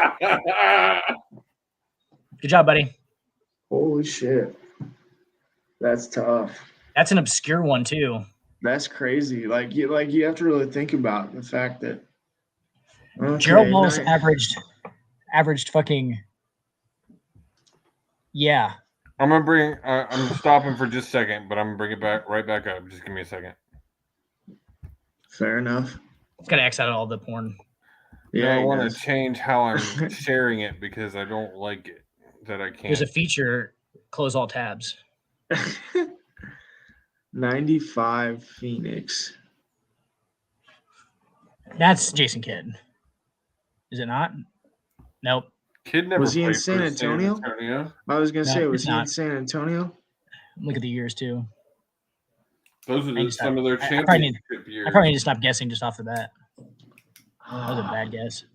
Speaker 2: Good job, buddy.
Speaker 1: Holy shit. That's tough.
Speaker 2: That's an obscure one too.
Speaker 1: That's crazy. Like you have to really think about the fact that
Speaker 2: Gerald Wallace averaged fucking yeah.
Speaker 3: I'm stopping for just a second, but I'm gonna bring it right back up. Just give me a second.
Speaker 1: Fair enough.
Speaker 2: It's gotta X out all the porn.
Speaker 3: Yeah, I want to change how I'm sharing it because I don't like it that I can't.
Speaker 2: There's a feature, close all tabs.
Speaker 1: 95 Phoenix.
Speaker 2: That's Jason Kidd. Is it not? Nope.
Speaker 3: Kidd never
Speaker 1: was he in San Antonio? I was going to say, was he in San Antonio?
Speaker 2: Look at the years, too.
Speaker 3: Those are some of their championship years.
Speaker 2: I probably need to stop guessing just off the bat. That was a bad guess.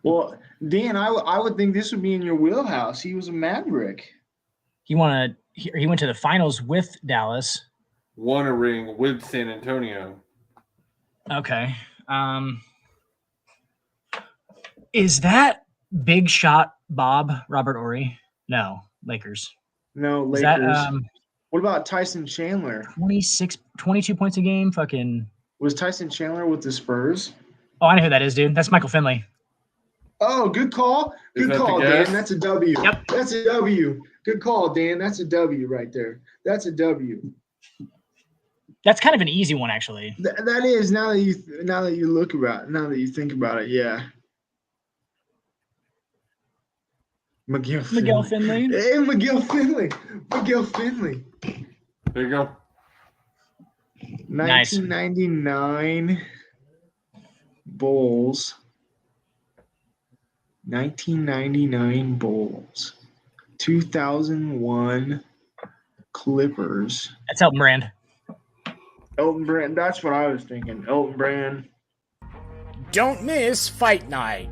Speaker 1: Well, Dan, I would think this would be in your wheelhouse. He was a Maverick.
Speaker 2: He went to the finals with Dallas.
Speaker 3: Won a ring with San Antonio.
Speaker 2: Okay. Is that big shot Bob Robert Horry? No, Lakers.
Speaker 1: No, Lakers. What about Tyson Chandler?
Speaker 2: 22 points a game. Fucking.
Speaker 1: Was Tyson Chandler with the Spurs?
Speaker 2: Oh, I know who that is, dude. That's Michael Finley.
Speaker 1: Oh, good call. Good call, Dan. That's a W.
Speaker 2: Yep.
Speaker 1: That's a W. Good call, Dan. That's a W right there. That's a W.
Speaker 2: That's kind of an easy one, actually.
Speaker 1: That is now that you think about it, yeah. Miguel
Speaker 2: Finley.
Speaker 1: Hey, Miguel Finley.
Speaker 3: There you go.
Speaker 1: 1999 Bulls. 1999 Bulls. 2001 Clippers.
Speaker 2: That's Elton Brand.
Speaker 1: Elton Brand. That's what I was thinking. Elton Brand.
Speaker 4: Don't miss Fight Night.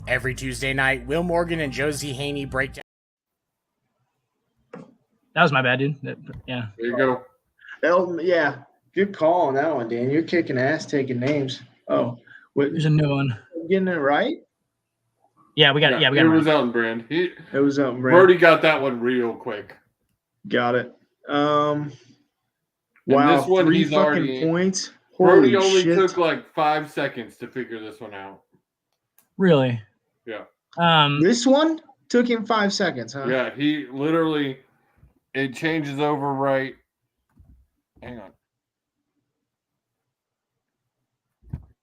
Speaker 4: Every Tuesday night, Will Morgan and Josie Haney break down.
Speaker 2: That was my bad, dude. Yeah.
Speaker 3: There you go.
Speaker 1: Elton, yeah. Good call on that one, Dan. You're kicking ass taking names. Oh.
Speaker 2: There's a new one.
Speaker 1: Getting it right?
Speaker 2: Yeah, we got it. Yeah, we got
Speaker 3: it.
Speaker 2: It
Speaker 3: was Elton Brand.
Speaker 1: It was Elton Brand.
Speaker 3: Brody got that one real quick.
Speaker 1: Got it.
Speaker 3: Wow,
Speaker 1: this one, 3 fucking points.
Speaker 3: Brody only took like 5 seconds to figure this one out.
Speaker 2: Really?
Speaker 3: Yeah.
Speaker 1: This one took him 5 seconds, huh?
Speaker 3: Yeah, he literally it changes over right. Hang on.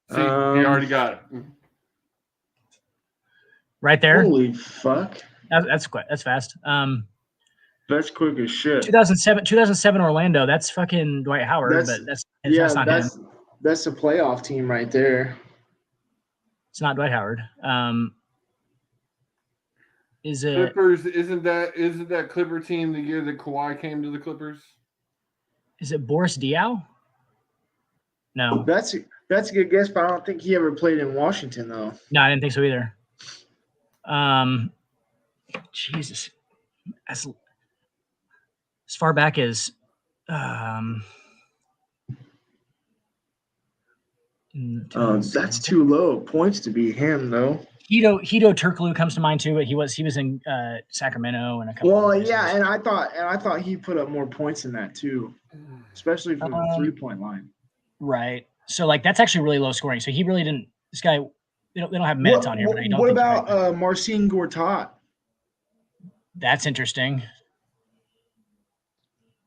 Speaker 3: See, he already got it.
Speaker 2: Right there.
Speaker 1: Holy fuck.
Speaker 2: That's quick. That's fast.
Speaker 1: That's quick as shit.
Speaker 2: 2007 Orlando. That's fucking Dwight Howard. That's not him.
Speaker 1: That's the playoff team right there.
Speaker 2: It's not Dwight Howard. Is it
Speaker 3: Clippers? Isn't that Clipper team the year that Kawhi came to the Clippers?
Speaker 2: Is it Boris Diaw? No.
Speaker 1: That's a good guess, but I don't think he ever played in Washington though.
Speaker 2: No, I didn't think so either. Jesus, as far back as
Speaker 1: that's too low points to be him though.
Speaker 2: Hito Turkoglu comes to mind too, but he was in Sacramento and a couple.
Speaker 1: Well, yeah, and I thought he put up more points than that too, especially from the 3-point line.
Speaker 2: Right. So like that's actually really low scoring. So he really didn't. This guy, they don't have minutes on here. But I don't
Speaker 1: what about Marcin Gortat?
Speaker 2: That's interesting.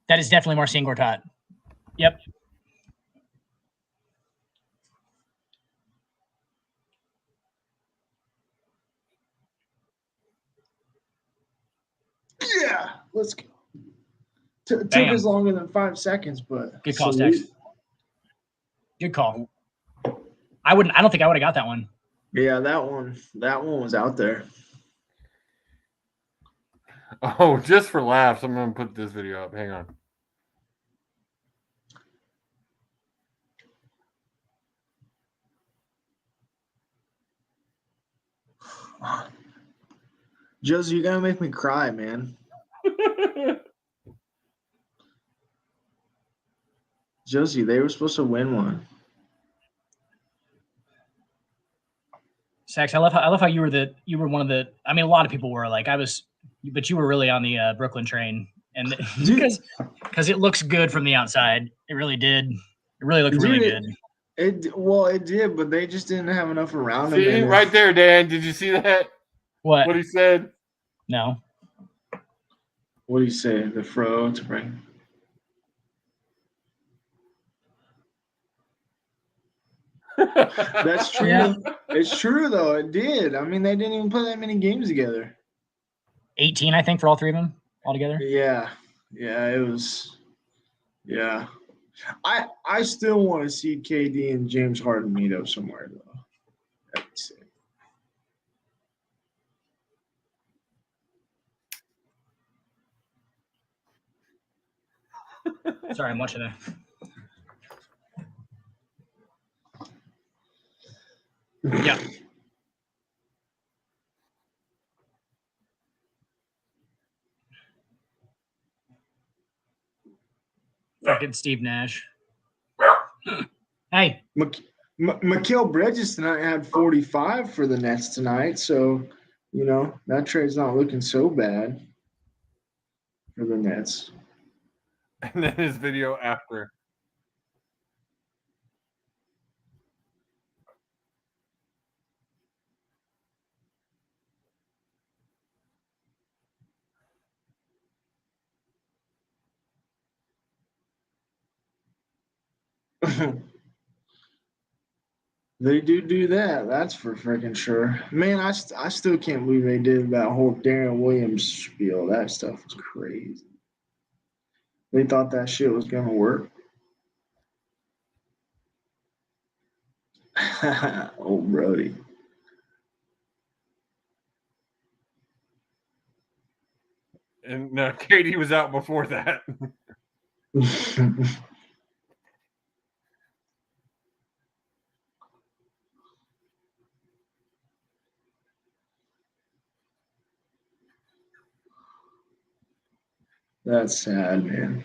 Speaker 2: That is definitely Marcin Gortat. Yep.
Speaker 1: Yeah, let's go. Took us longer than 5 seconds, but
Speaker 2: good call, Stacks. Good call. I don't think I would have got that one.
Speaker 1: Yeah, that one was out there.
Speaker 3: Oh, just for laughs, I'm gonna put this video up. Hang on.
Speaker 1: Josie, you're gonna make me cry, man. Josie, they were supposed to win one.
Speaker 2: Sax, I love how you were one of the. I mean, a lot of people were like I was, but you were really on the Brooklyn train, and because it looks good from the outside, it really did. It really looked really good.
Speaker 1: It did, but they just didn't have enough around them.
Speaker 3: See right there, Dan. Did you see that?
Speaker 2: What
Speaker 3: he said?
Speaker 2: No.
Speaker 1: What do you say? The fro to bring. That's true. Yeah. It's true though. It did. I mean, they didn't even play that many games together.
Speaker 2: 18, I think, for all three of them altogether.
Speaker 1: Yeah. It was. Yeah. I still want to see KD and James Harden meet up somewhere though. That'd be sick.
Speaker 2: Sorry, I'm watching that. Yeah. Fucking Steve Nash. Hey.
Speaker 1: Mikal Bridges tonight had 45 for the Nets tonight, so that trade's not looking so bad for the Nets.
Speaker 3: And then his video after.
Speaker 1: They do that. That's for freaking sure. Man, I still can't believe they did that whole Darren Williams spiel. That stuff was crazy. They thought that shit was going to work. Oh, Brody.
Speaker 3: And Katie was out before that.
Speaker 1: That's sad, man.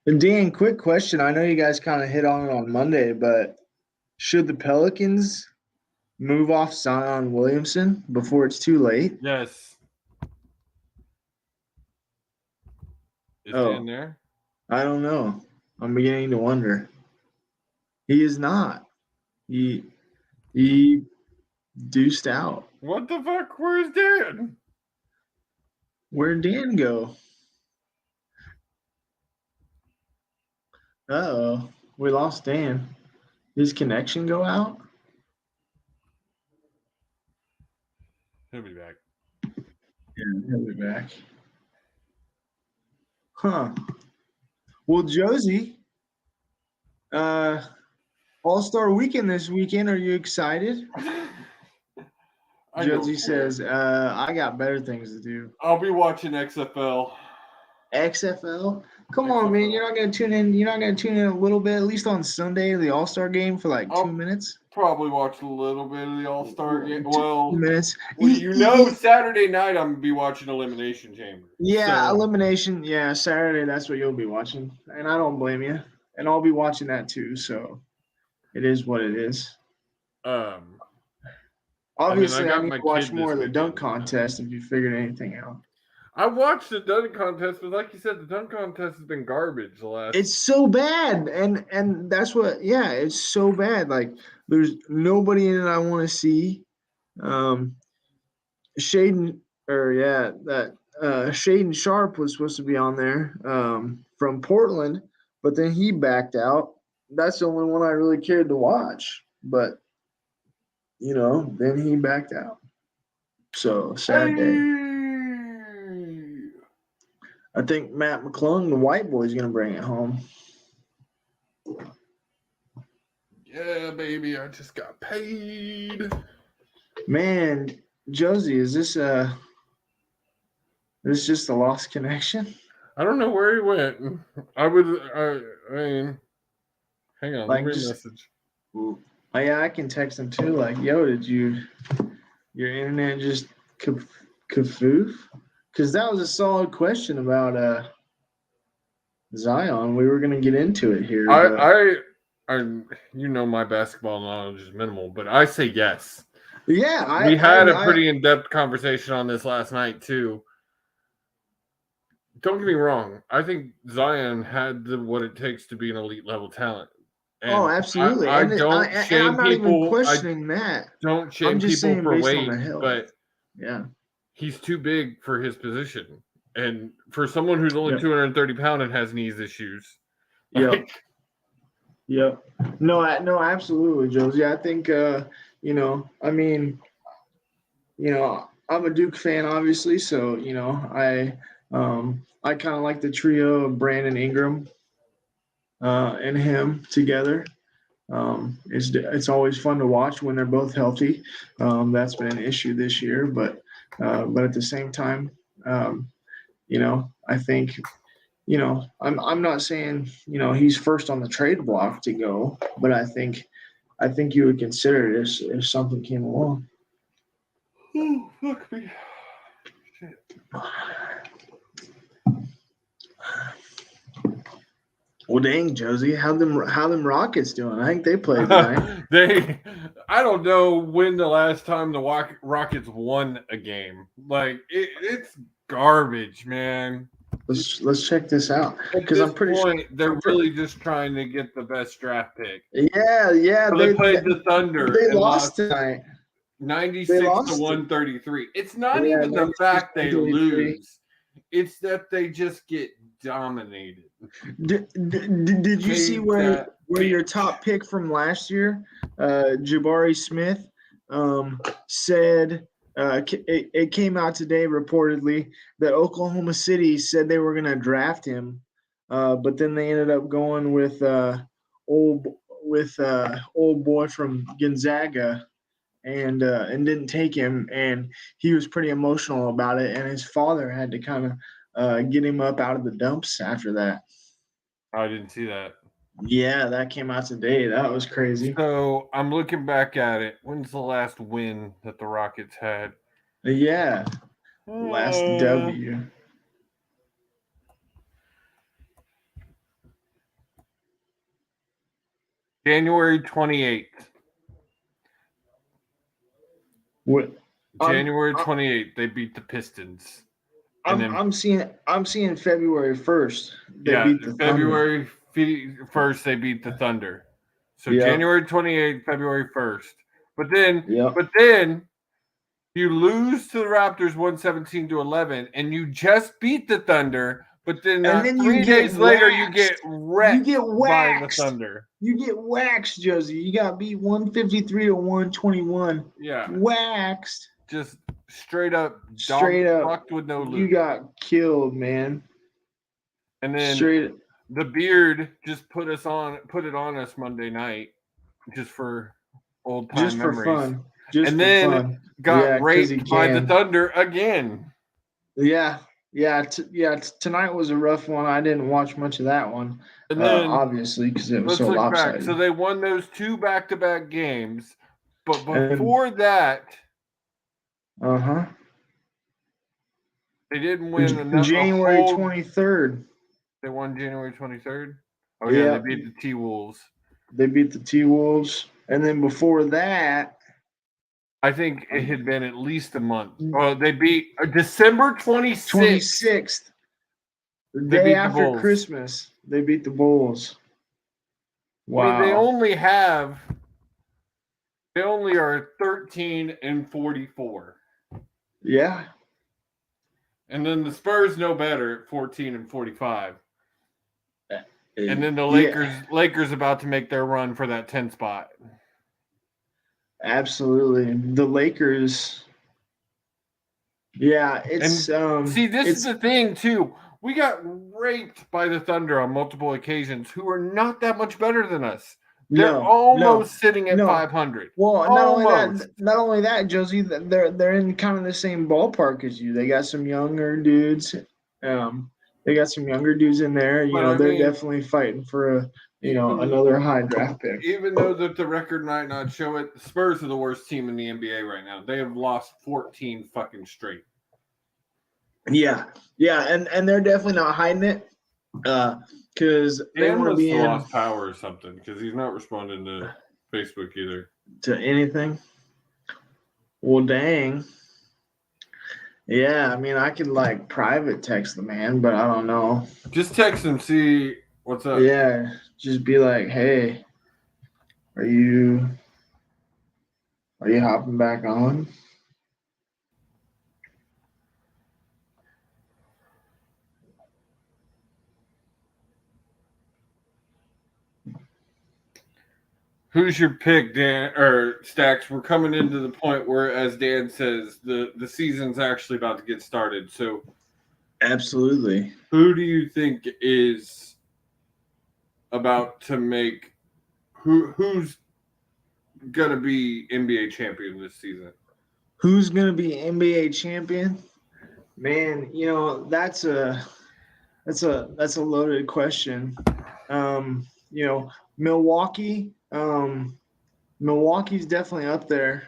Speaker 1: And Dan, quick question. I know you guys kind of hit on it on Monday, but should the Pelicans move off Zion Williamson before it's too late?
Speaker 3: Yes. Is he in there?
Speaker 1: I don't know. I'm beginning to wonder. He is not. He deuced out.
Speaker 3: What the fuck? Where's Dan?
Speaker 1: Where'd Dan go? Uh-oh. We lost Dan. Did his connection go out?
Speaker 3: He'll be back.
Speaker 1: Yeah, he'll be back. Huh. Well, Josie, All-Star Weekend this weekend. Are you excited? Josie says, I got better things to do.
Speaker 3: I'll be watching XFL.
Speaker 1: XFL. Come on, man. You're not gonna tune in. You're not gonna tune in a little bit, at least on Sunday, the All-Star game for like 2 minutes.
Speaker 3: Probably watch a little bit of the All-Star game.
Speaker 1: 2 minutes.
Speaker 3: Saturday night I'm gonna be watching Elimination Chamber.
Speaker 1: Yeah, Elimination. Yeah, Saturday. That's what you'll be watching, and I don't blame you. And I'll be watching that too. So it is what it is. Obviously, I need to watch more of the dunk contest if you figured anything out.
Speaker 3: I watched the dunk contest, but like you said, the dunk contest has been garbage the last.
Speaker 1: It's so bad, and that's what. Yeah, it's so bad. Like there's nobody in it I want to see. Shaden Sharp was supposed to be on there from Portland, but then he backed out. That's the only one I really cared to watch. But then he backed out. So sad day. I think Matt McClung, the white boy, is going to bring it home.
Speaker 3: Yeah, baby, I just got paid.
Speaker 1: Man, Josie, is this just a lost connection?
Speaker 3: I don't know where he went. I mean, hang on, let me message.
Speaker 1: Oh, yeah, I can text him too. Like, yo, did your internet just kafoof? Because that was a solid question about Zion. We were going to get into it here.
Speaker 3: My basketball knowledge is minimal, but I say yes.
Speaker 1: Yeah,
Speaker 3: we had a pretty in-depth conversation on this last night too. Don't get me wrong. I think Zion had what it takes to be an elite level talent. And
Speaker 1: absolutely.
Speaker 3: I'm not even
Speaker 1: questioning that.
Speaker 3: Don't shame people for weight, but
Speaker 1: yeah.
Speaker 3: He's too big for his position. And for someone who's only 230 pounds and has knees issues.
Speaker 1: Yep. No, absolutely, Josie. I think, I'm a Duke fan, obviously. So, I kind of like the trio of Brandon Ingram and him together. It's always fun to watch when they're both healthy. That's been an issue this year, but at the same time, I think, I'm not saying, he's first on the trade block to go, but I think you would consider it if something came along.
Speaker 3: Oh, fuck me. Shit.
Speaker 1: Well, dang, Josie, how them Rockets doing? I think they played tonight.
Speaker 3: I don't know when the last time the Rockets won a game. Like it's garbage, man.
Speaker 1: Let's check this out because I'm pretty sure
Speaker 3: they're really just trying to get the best draft pick.
Speaker 1: Yeah.
Speaker 3: So they played the Thunder.
Speaker 1: They lost tonight.
Speaker 3: 96 to 133. It's not even the fact they lose. It's that they just get dominated.
Speaker 1: Did you see where your top pick from last year, Jabari Smith, said it came out today reportedly that Oklahoma City said they were going to draft him, but then they ended up going with old boy from Gonzaga and didn't take him, and he was pretty emotional about it, and his father had to kind of get him up out of the dumps after that.
Speaker 3: I didn't see that.
Speaker 1: Yeah, that came out today. That was crazy.
Speaker 3: So I'm looking back at it. When's the last win that the Rockets had?
Speaker 1: Yeah, last W.
Speaker 3: January 28th.
Speaker 1: What?
Speaker 3: January 28th, they beat the Pistons.
Speaker 1: I'm seeing February 1st. They beat the
Speaker 3: February 1st they beat the Thunder. So January 28th, February 1st. But then you lose to the Raptors 117-11, and you just beat the Thunder. But then, 3 days later, you get wrecked by the Thunder.
Speaker 1: You get waxed, Josie. You got beat 153-121.
Speaker 3: Yeah,
Speaker 1: waxed.
Speaker 3: Just straight up, fucked with no loot.
Speaker 1: You got killed, man.
Speaker 3: And then the Beard just put it on us Monday night, just for old time memories.
Speaker 1: For fun.
Speaker 3: Got raped by the Thunder again.
Speaker 1: Yeah. Tonight was a rough one. I didn't watch much of that one,
Speaker 3: And then
Speaker 1: obviously, because it was
Speaker 3: let's
Speaker 1: so
Speaker 3: look
Speaker 1: lopsided.
Speaker 3: back. So they won those 2 back-to-back games, but before
Speaker 1: And,
Speaker 3: that,
Speaker 1: they
Speaker 3: didn't win
Speaker 1: January 23rd.
Speaker 3: They won January 23rd. Oh yeah,
Speaker 1: Yeah,
Speaker 3: they beat the T-Wolves.
Speaker 1: They beat the T-Wolves, and then before that,
Speaker 3: I think it had been at least a month. Well, they beat December 26th.
Speaker 1: The day after Christmas, they beat the Bulls. Wow.
Speaker 3: I mean, they only are 13-44.
Speaker 1: Yeah.
Speaker 3: And then the Spurs know better at 14-45. And then the Lakers about to make their run for that 10 spot.
Speaker 1: Absolutely. The Lakers. Yeah, it's
Speaker 3: see, this is the thing too. We got raped by the Thunder on multiple occasions, who are not that much better than us. They're almost sitting at 500.
Speaker 1: Well, not only that, Josie, they're in kind of the same ballpark as you. They got some younger dudes. They got some younger dudes in there. They're definitely fighting for another high draft pick.
Speaker 3: Even though that the record might not show it, the Spurs are the worst team in the NBA right now. They have lost 14 fucking straight.
Speaker 1: Yeah, and they're definitely not hiding it because they want to be
Speaker 3: lost power or something because he's not responding to Facebook either.
Speaker 1: To anything. Well, dang. Yeah, I mean, I could private text the man, but I don't know.
Speaker 3: Just text him, see what's up.
Speaker 1: Yeah, just be like, hey, are you hopping back on?
Speaker 3: Who's your pick, Dan or Stacks? We're coming into the point where, as Dan says, the season's actually about to get started. So,
Speaker 1: absolutely.
Speaker 3: Who do you think is about to make? Who's gonna be NBA champion this season?
Speaker 1: Who's gonna be NBA champion? Man, that's a loaded question. Milwaukee. Milwaukee's definitely up there.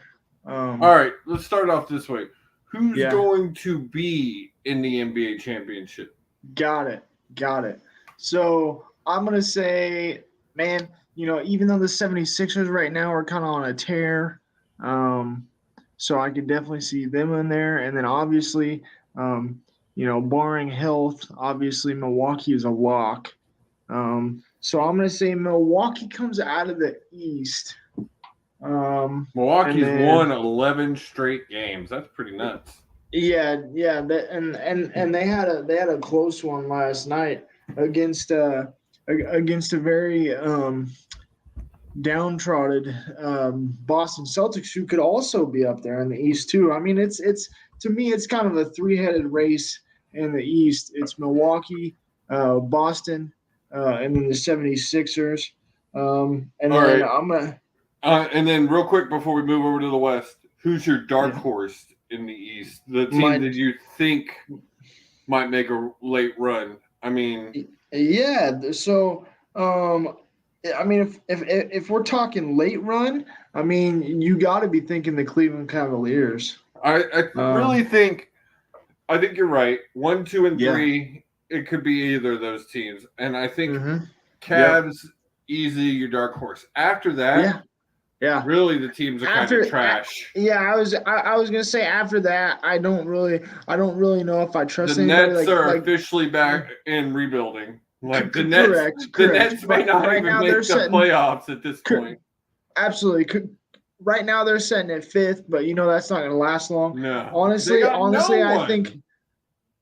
Speaker 3: All right, let's start off this way. Who's going to be in the NBA championship?
Speaker 1: Got it. So I'm going to say, man, even though the 76ers right now are kind of on a tear, so I could definitely see them in there. And then obviously, barring health, obviously Milwaukee is a lock. So I'm going to say Milwaukee comes out of the East.
Speaker 3: Milwaukee's won 11 straight games. That's pretty nuts.
Speaker 1: Yeah. And they had a close one last night against a very downtrodden Boston Celtics, who could also be up there in the East too. I mean, it's to me, it's kind of a three-headed race in the East. It's Milwaukee, Boston, and then the 76ers. And
Speaker 3: then real quick before we move over to the West, who's your dark horse in the East? The team that you think might make a late run. I mean,
Speaker 1: so if we're talking late run, I mean, you got to be thinking the Cleveland Cavaliers.
Speaker 3: I really think you're right. 1, 2, and 3. It could be either of those teams, and I think Cavs easy your dark horse. After that, really the teams are kind of trash.
Speaker 1: I was gonna say after that, I don't really know if I trust anybody.
Speaker 3: The Nets are officially back in rebuilding. The Nets may not even make the playoffs at this point.
Speaker 1: Absolutely. Right now they're sitting at 5th, but that's not going to last long.
Speaker 3: No.
Speaker 1: Honestly, I think.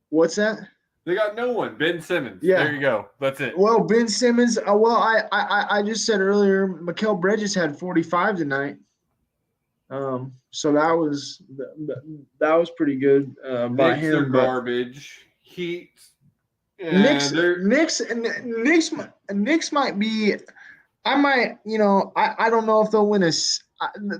Speaker 1: What's that?
Speaker 3: They got no one. Ben Simmons. Yeah. There you go. That's it.
Speaker 1: Well, Ben Simmons. I just said earlier, Mikal Bridges had 45 tonight. So that was pretty good by him.
Speaker 3: Are garbage. Heat.
Speaker 1: Knicks might be. I don't know if they'll win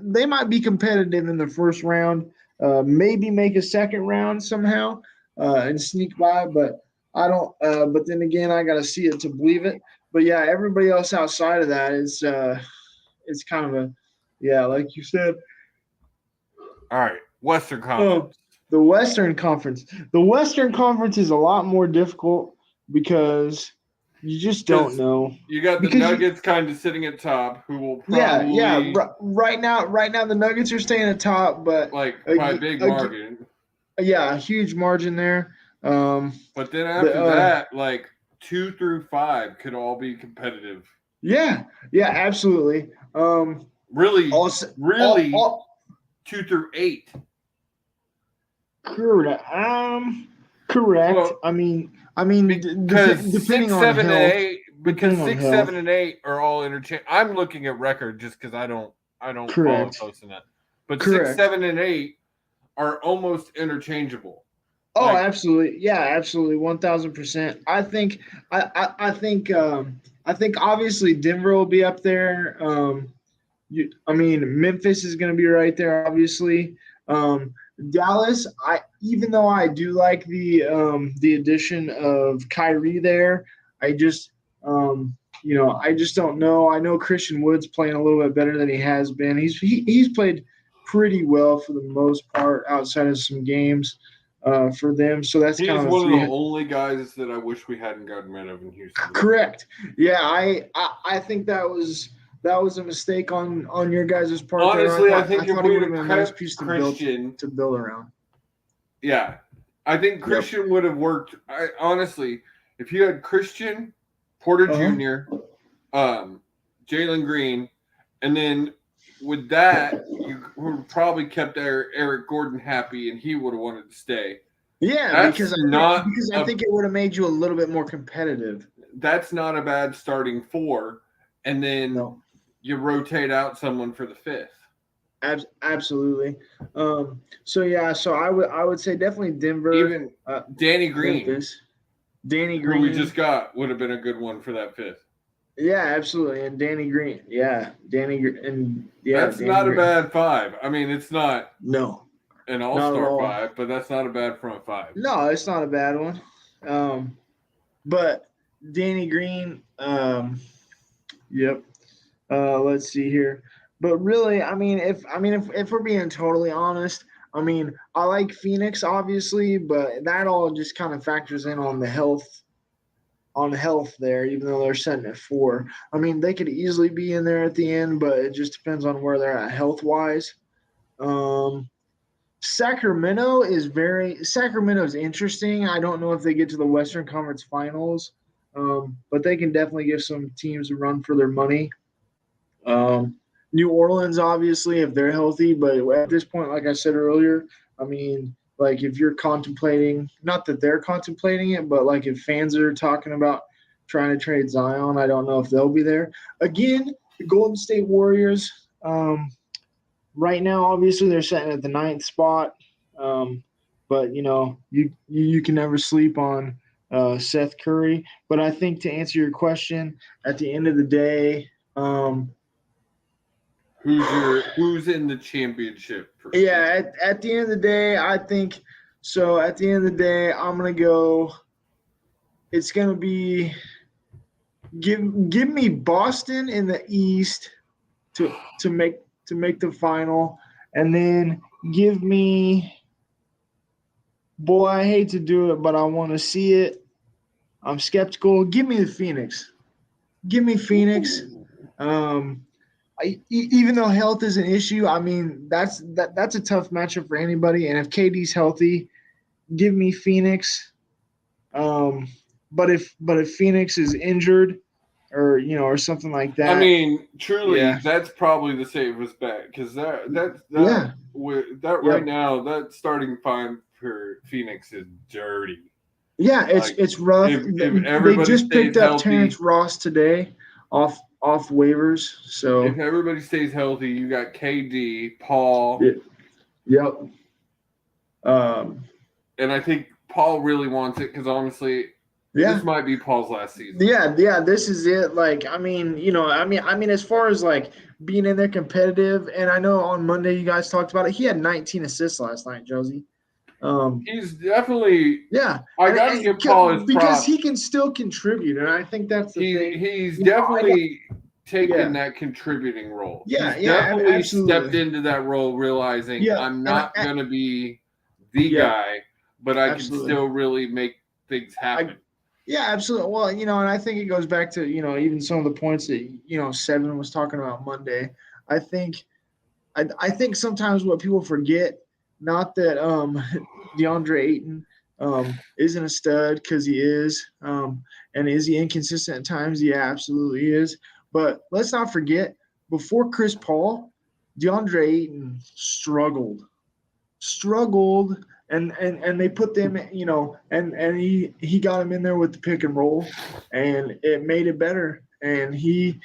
Speaker 1: they might be competitive in the first round. Maybe make a second round somehow. and sneak by, but I don't. But then again, I got to see it to believe it. But yeah, everybody else outside of that is it's kind of like you said.
Speaker 3: All right, Western Conference.
Speaker 1: The Western Conference. The Western Conference is a lot more difficult because you just don't know.
Speaker 3: You got the Nuggets kind of sitting at top, who will probably
Speaker 1: Right now the Nuggets are staying at top, but
Speaker 3: by a big margin.
Speaker 1: Yeah, a huge margin there.
Speaker 3: But then after that, 2 through 5 could all be competitive.
Speaker 1: Yeah, absolutely.
Speaker 3: Really, 2 through 8.
Speaker 1: Correct. Correct.
Speaker 3: Well,
Speaker 1: I mean,
Speaker 3: because
Speaker 1: depending
Speaker 3: 6,
Speaker 1: on
Speaker 3: 7,
Speaker 1: health,
Speaker 3: and 8, because 6,
Speaker 1: health.
Speaker 3: 7, and 8 are all interchangeable. I'm looking at record just because I don't follow close enough. But 6, 7, and 8 are almost interchangeable.
Speaker 1: Oh, absolutely. Yeah, absolutely. 1,000%. I think obviously Denver will be up there. Memphis is going to be right there, obviously. Dallas, even though I do like the addition of Kyrie there, I just don't know. I know Christian Wood's playing a little bit better than he has been. He's played pretty well for the most part outside of some games for them. So that's kind of
Speaker 3: one of the only guys that I wish we hadn't gotten rid of in Houston.
Speaker 1: Correct. Yeah, I think that was a mistake on your guys' part.
Speaker 3: Honestly, I think if we would have
Speaker 1: been a nice piece to build around.
Speaker 3: Yeah, I think Christian would have worked. Honestly, if you had Christian, Porter Jr., Jalen Green, and then with that, you would have probably kept Eric Gordon happy, and he would have wanted to stay.
Speaker 1: Yeah, because I think it would have made you a little bit more competitive.
Speaker 3: That's not a bad starting 4, and then you rotate out someone for the 5th.
Speaker 1: Absolutely. So I would say definitely Denver.
Speaker 3: Even Danny Green.
Speaker 1: Memphis. Danny Green,
Speaker 3: who we just got, would have been a good one for that 5th.
Speaker 1: Yeah, absolutely. And Danny Green. Yeah, Danny Green.
Speaker 3: That's
Speaker 1: Danny
Speaker 3: not
Speaker 1: Green.
Speaker 3: a bad 5. I mean, it's not an all-star 5, but that's not a bad front 5.
Speaker 1: No, it's not a bad one. But Danny Green. Yep. Let's see here. But really, if we're being totally honest, I like Phoenix obviously, but that all just kind of factors in on the health there, even though they're setting at 4. They could easily be in there at the end, but it just depends on where they're at health wise. Sacramento is interesting. I don't know if they get to the Western Conference Finals, but they can definitely give some teams a run for their money. New Orleans, obviously, if they're healthy, but at this point, like I said earlier, if you're contemplating, not that they're contemplating it, but if fans are talking about trying to trade Zion, I don't know if they'll be there. Again, the Golden State Warriors, right now, obviously, they're sitting at the 9th spot, but you can never sleep on Seth Curry. But I think to answer your question, at the end of the day,
Speaker 3: who's in the championship?
Speaker 1: Yeah, at the end of the day, I think so. At the end of the day, I'm gonna go. It's gonna be give me Boston in the East to make the final, and then give me. Boy, I hate to do it, but I want to see it. I'm skeptical. Give me the Phoenix. Give me Phoenix. Even though health is an issue, that's a tough matchup for anybody. And if KD's healthy, give me Phoenix. But if Phoenix is injured, or something like that,
Speaker 3: truly, that's probably the safest bet because right now that starting 5 for Phoenix is dirty.
Speaker 1: Yeah, it's rough. They just picked up Terrence Ross today off waivers. So
Speaker 3: if everybody stays healthy, you got KD, Paul.
Speaker 1: Yep.
Speaker 3: And I think Paul really wants it because honestly, this might be Paul's last season.
Speaker 1: Yeah, this is it. As far as being in there competitive, and I know on Monday you guys talked about it. He had 19 assists last night, Josie.
Speaker 3: He's definitely.
Speaker 1: Yeah,
Speaker 3: I got to give Paul his
Speaker 1: because
Speaker 3: props.
Speaker 1: he can still contribute, and I think that's the thing.
Speaker 3: He's definitely taken that contributing role.
Speaker 1: Yeah,
Speaker 3: he's definitely
Speaker 1: absolutely.
Speaker 3: stepped into that role, realizing I'm not going to be the guy, but I can still really make things happen.
Speaker 1: Yeah, absolutely. Well, and I think it goes back to, even some of the points that, Seven was talking about Monday. I think sometimes what people forget, not that DeAndre Ayton isn't a stud, because he is. And is he inconsistent at times? Yeah, absolutely is. But let's not forget, before Chris Paul, DeAndre Ayton struggled, and they put them, and he got him in there with the pick and roll, and it made it better. And he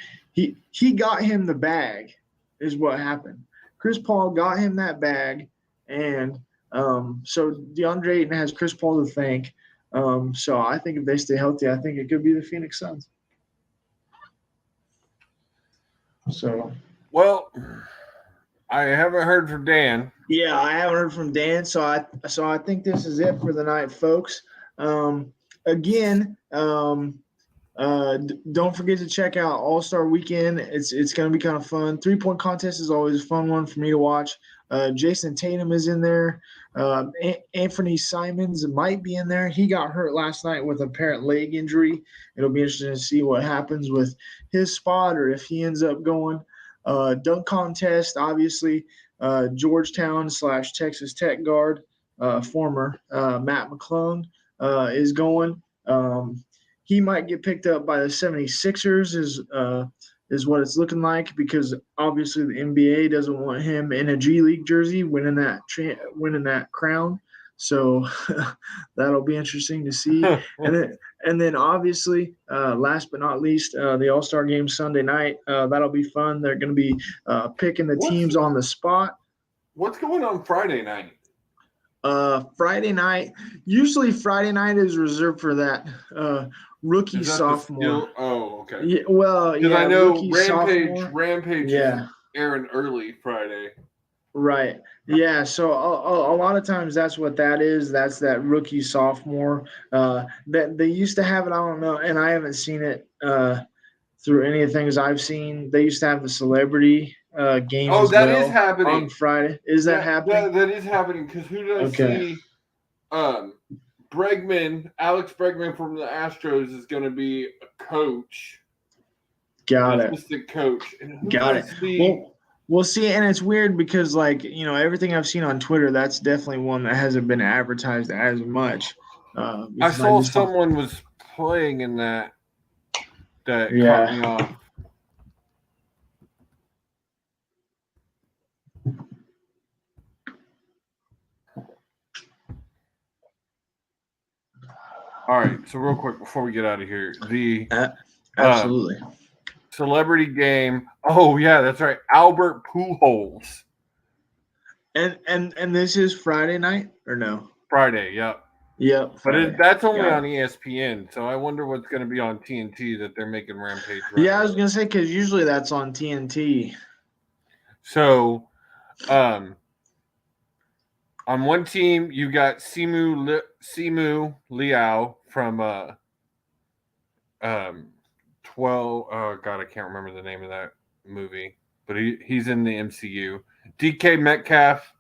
Speaker 1: got him the bag, is what happened. Chris Paul got him that bag, and so DeAndre Ayton has Chris Paul to thank. So I think if they stay healthy, I think it could be the Phoenix Suns. So,
Speaker 3: well, I haven't heard from Dan.
Speaker 1: Yeah, I haven't heard from Dan, so I think this is it for the night, folks. Again, don't forget to check out All-Star Weekend. It's going to be kind of fun. 3-point contest is always a fun one for me to watch. Jason Tatum is in there. Anthony Simons might be in there. He got hurt last night with a apparent leg injury. It'll be interesting to see what happens with his spot, or if he ends up going. Dunk contest, obviously. Georgetown / Texas Tech guard, former Matt McClung, is going. He might get picked up by the 76ers is what it's looking like, because obviously the NBA doesn't want him in a G League jersey winning that crown. So that'll be interesting to see. And then obviously, last but not least, the All-Star game Sunday night. That'll be fun. They're going to be picking the teams on the spot.
Speaker 3: What's going on Friday night?
Speaker 1: Friday night. Usually Friday night is reserved for that rookie sophomore.
Speaker 3: Okay.
Speaker 1: Yeah, well,
Speaker 3: because I know
Speaker 1: Rampage
Speaker 3: is airing early Friday.
Speaker 1: Right. Yeah. So a lot of times that's what that is. That's that rookie sophomore. That they used to have it. I don't know, and I haven't seen it through any of the things I've seen. They used to have the celebrity games.
Speaker 3: Oh, that is happening
Speaker 1: on Friday. Is that happening?
Speaker 3: That is happening, because who did I see? Bregman, Alex Bregman from the Astros is going to be a coach.
Speaker 1: Got it.
Speaker 3: Assistant coach.
Speaker 1: Got it. Well, we'll see. And it's weird because, everything I've seen on Twitter, that's definitely one that hasn't been advertised as much.
Speaker 3: I saw someone was playing in that caught me off. All right, so real quick before we get out of here, the
Speaker 1: absolutely
Speaker 3: celebrity game. Oh yeah, that's right, Albert Pujols.
Speaker 1: And this is Friday night or no?
Speaker 3: Friday, yep.
Speaker 1: Yep.
Speaker 3: But that's only on ESPN, so I wonder what's going to be on TNT that they're making Rampage.
Speaker 1: Yeah, I was going to say, because usually that's on TNT.
Speaker 3: So, on one team, you got Simu Liao from 12. Oh God, I can't remember the name of that movie, but he's in the MCU. DK Metcalf,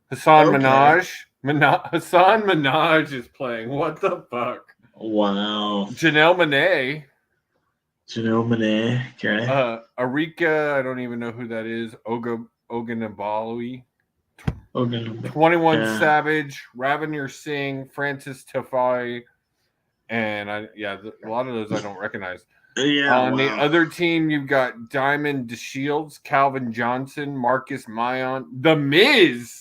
Speaker 3: Hassan Minaj. Hassan Minaj is playing. What the fuck?
Speaker 1: Wow.
Speaker 3: Janelle Monáe.
Speaker 1: Okay.
Speaker 3: Arika, I don't even know who that is. Ogunabolawi. 21 Savage, Ravender Singh, Francis Tafai, and a lot of those I don't recognize.
Speaker 1: Yeah.
Speaker 3: On the other team, you've got Diamond DeShields, Calvin Johnson, Marcus Mayon, The Miz.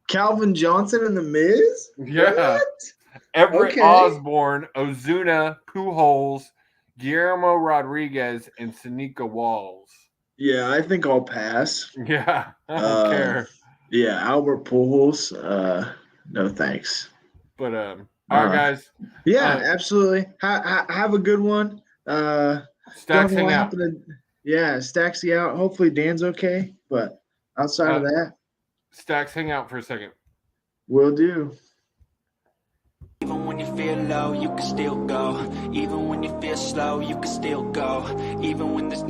Speaker 1: Calvin Johnson and The Miz?
Speaker 3: Yeah.
Speaker 1: What?
Speaker 3: Everett Osborne, Ozuna, Pujols, Guillermo Rodriguez, and Seneca Walls.
Speaker 1: Yeah, I think I'll pass.
Speaker 3: Yeah, I don't care.
Speaker 1: Yeah, Albert Pujols. No thanks.
Speaker 3: But all right, guys.
Speaker 1: Yeah, absolutely. Have a good one.
Speaker 3: Stacks hang out.
Speaker 1: Stacks out. Hopefully Dan's okay. But outside of that,
Speaker 3: Stacks hang out for a second.
Speaker 1: Will do.
Speaker 5: Even when you feel low, you can still go. Even when you feel slow, you can still go. Even when there's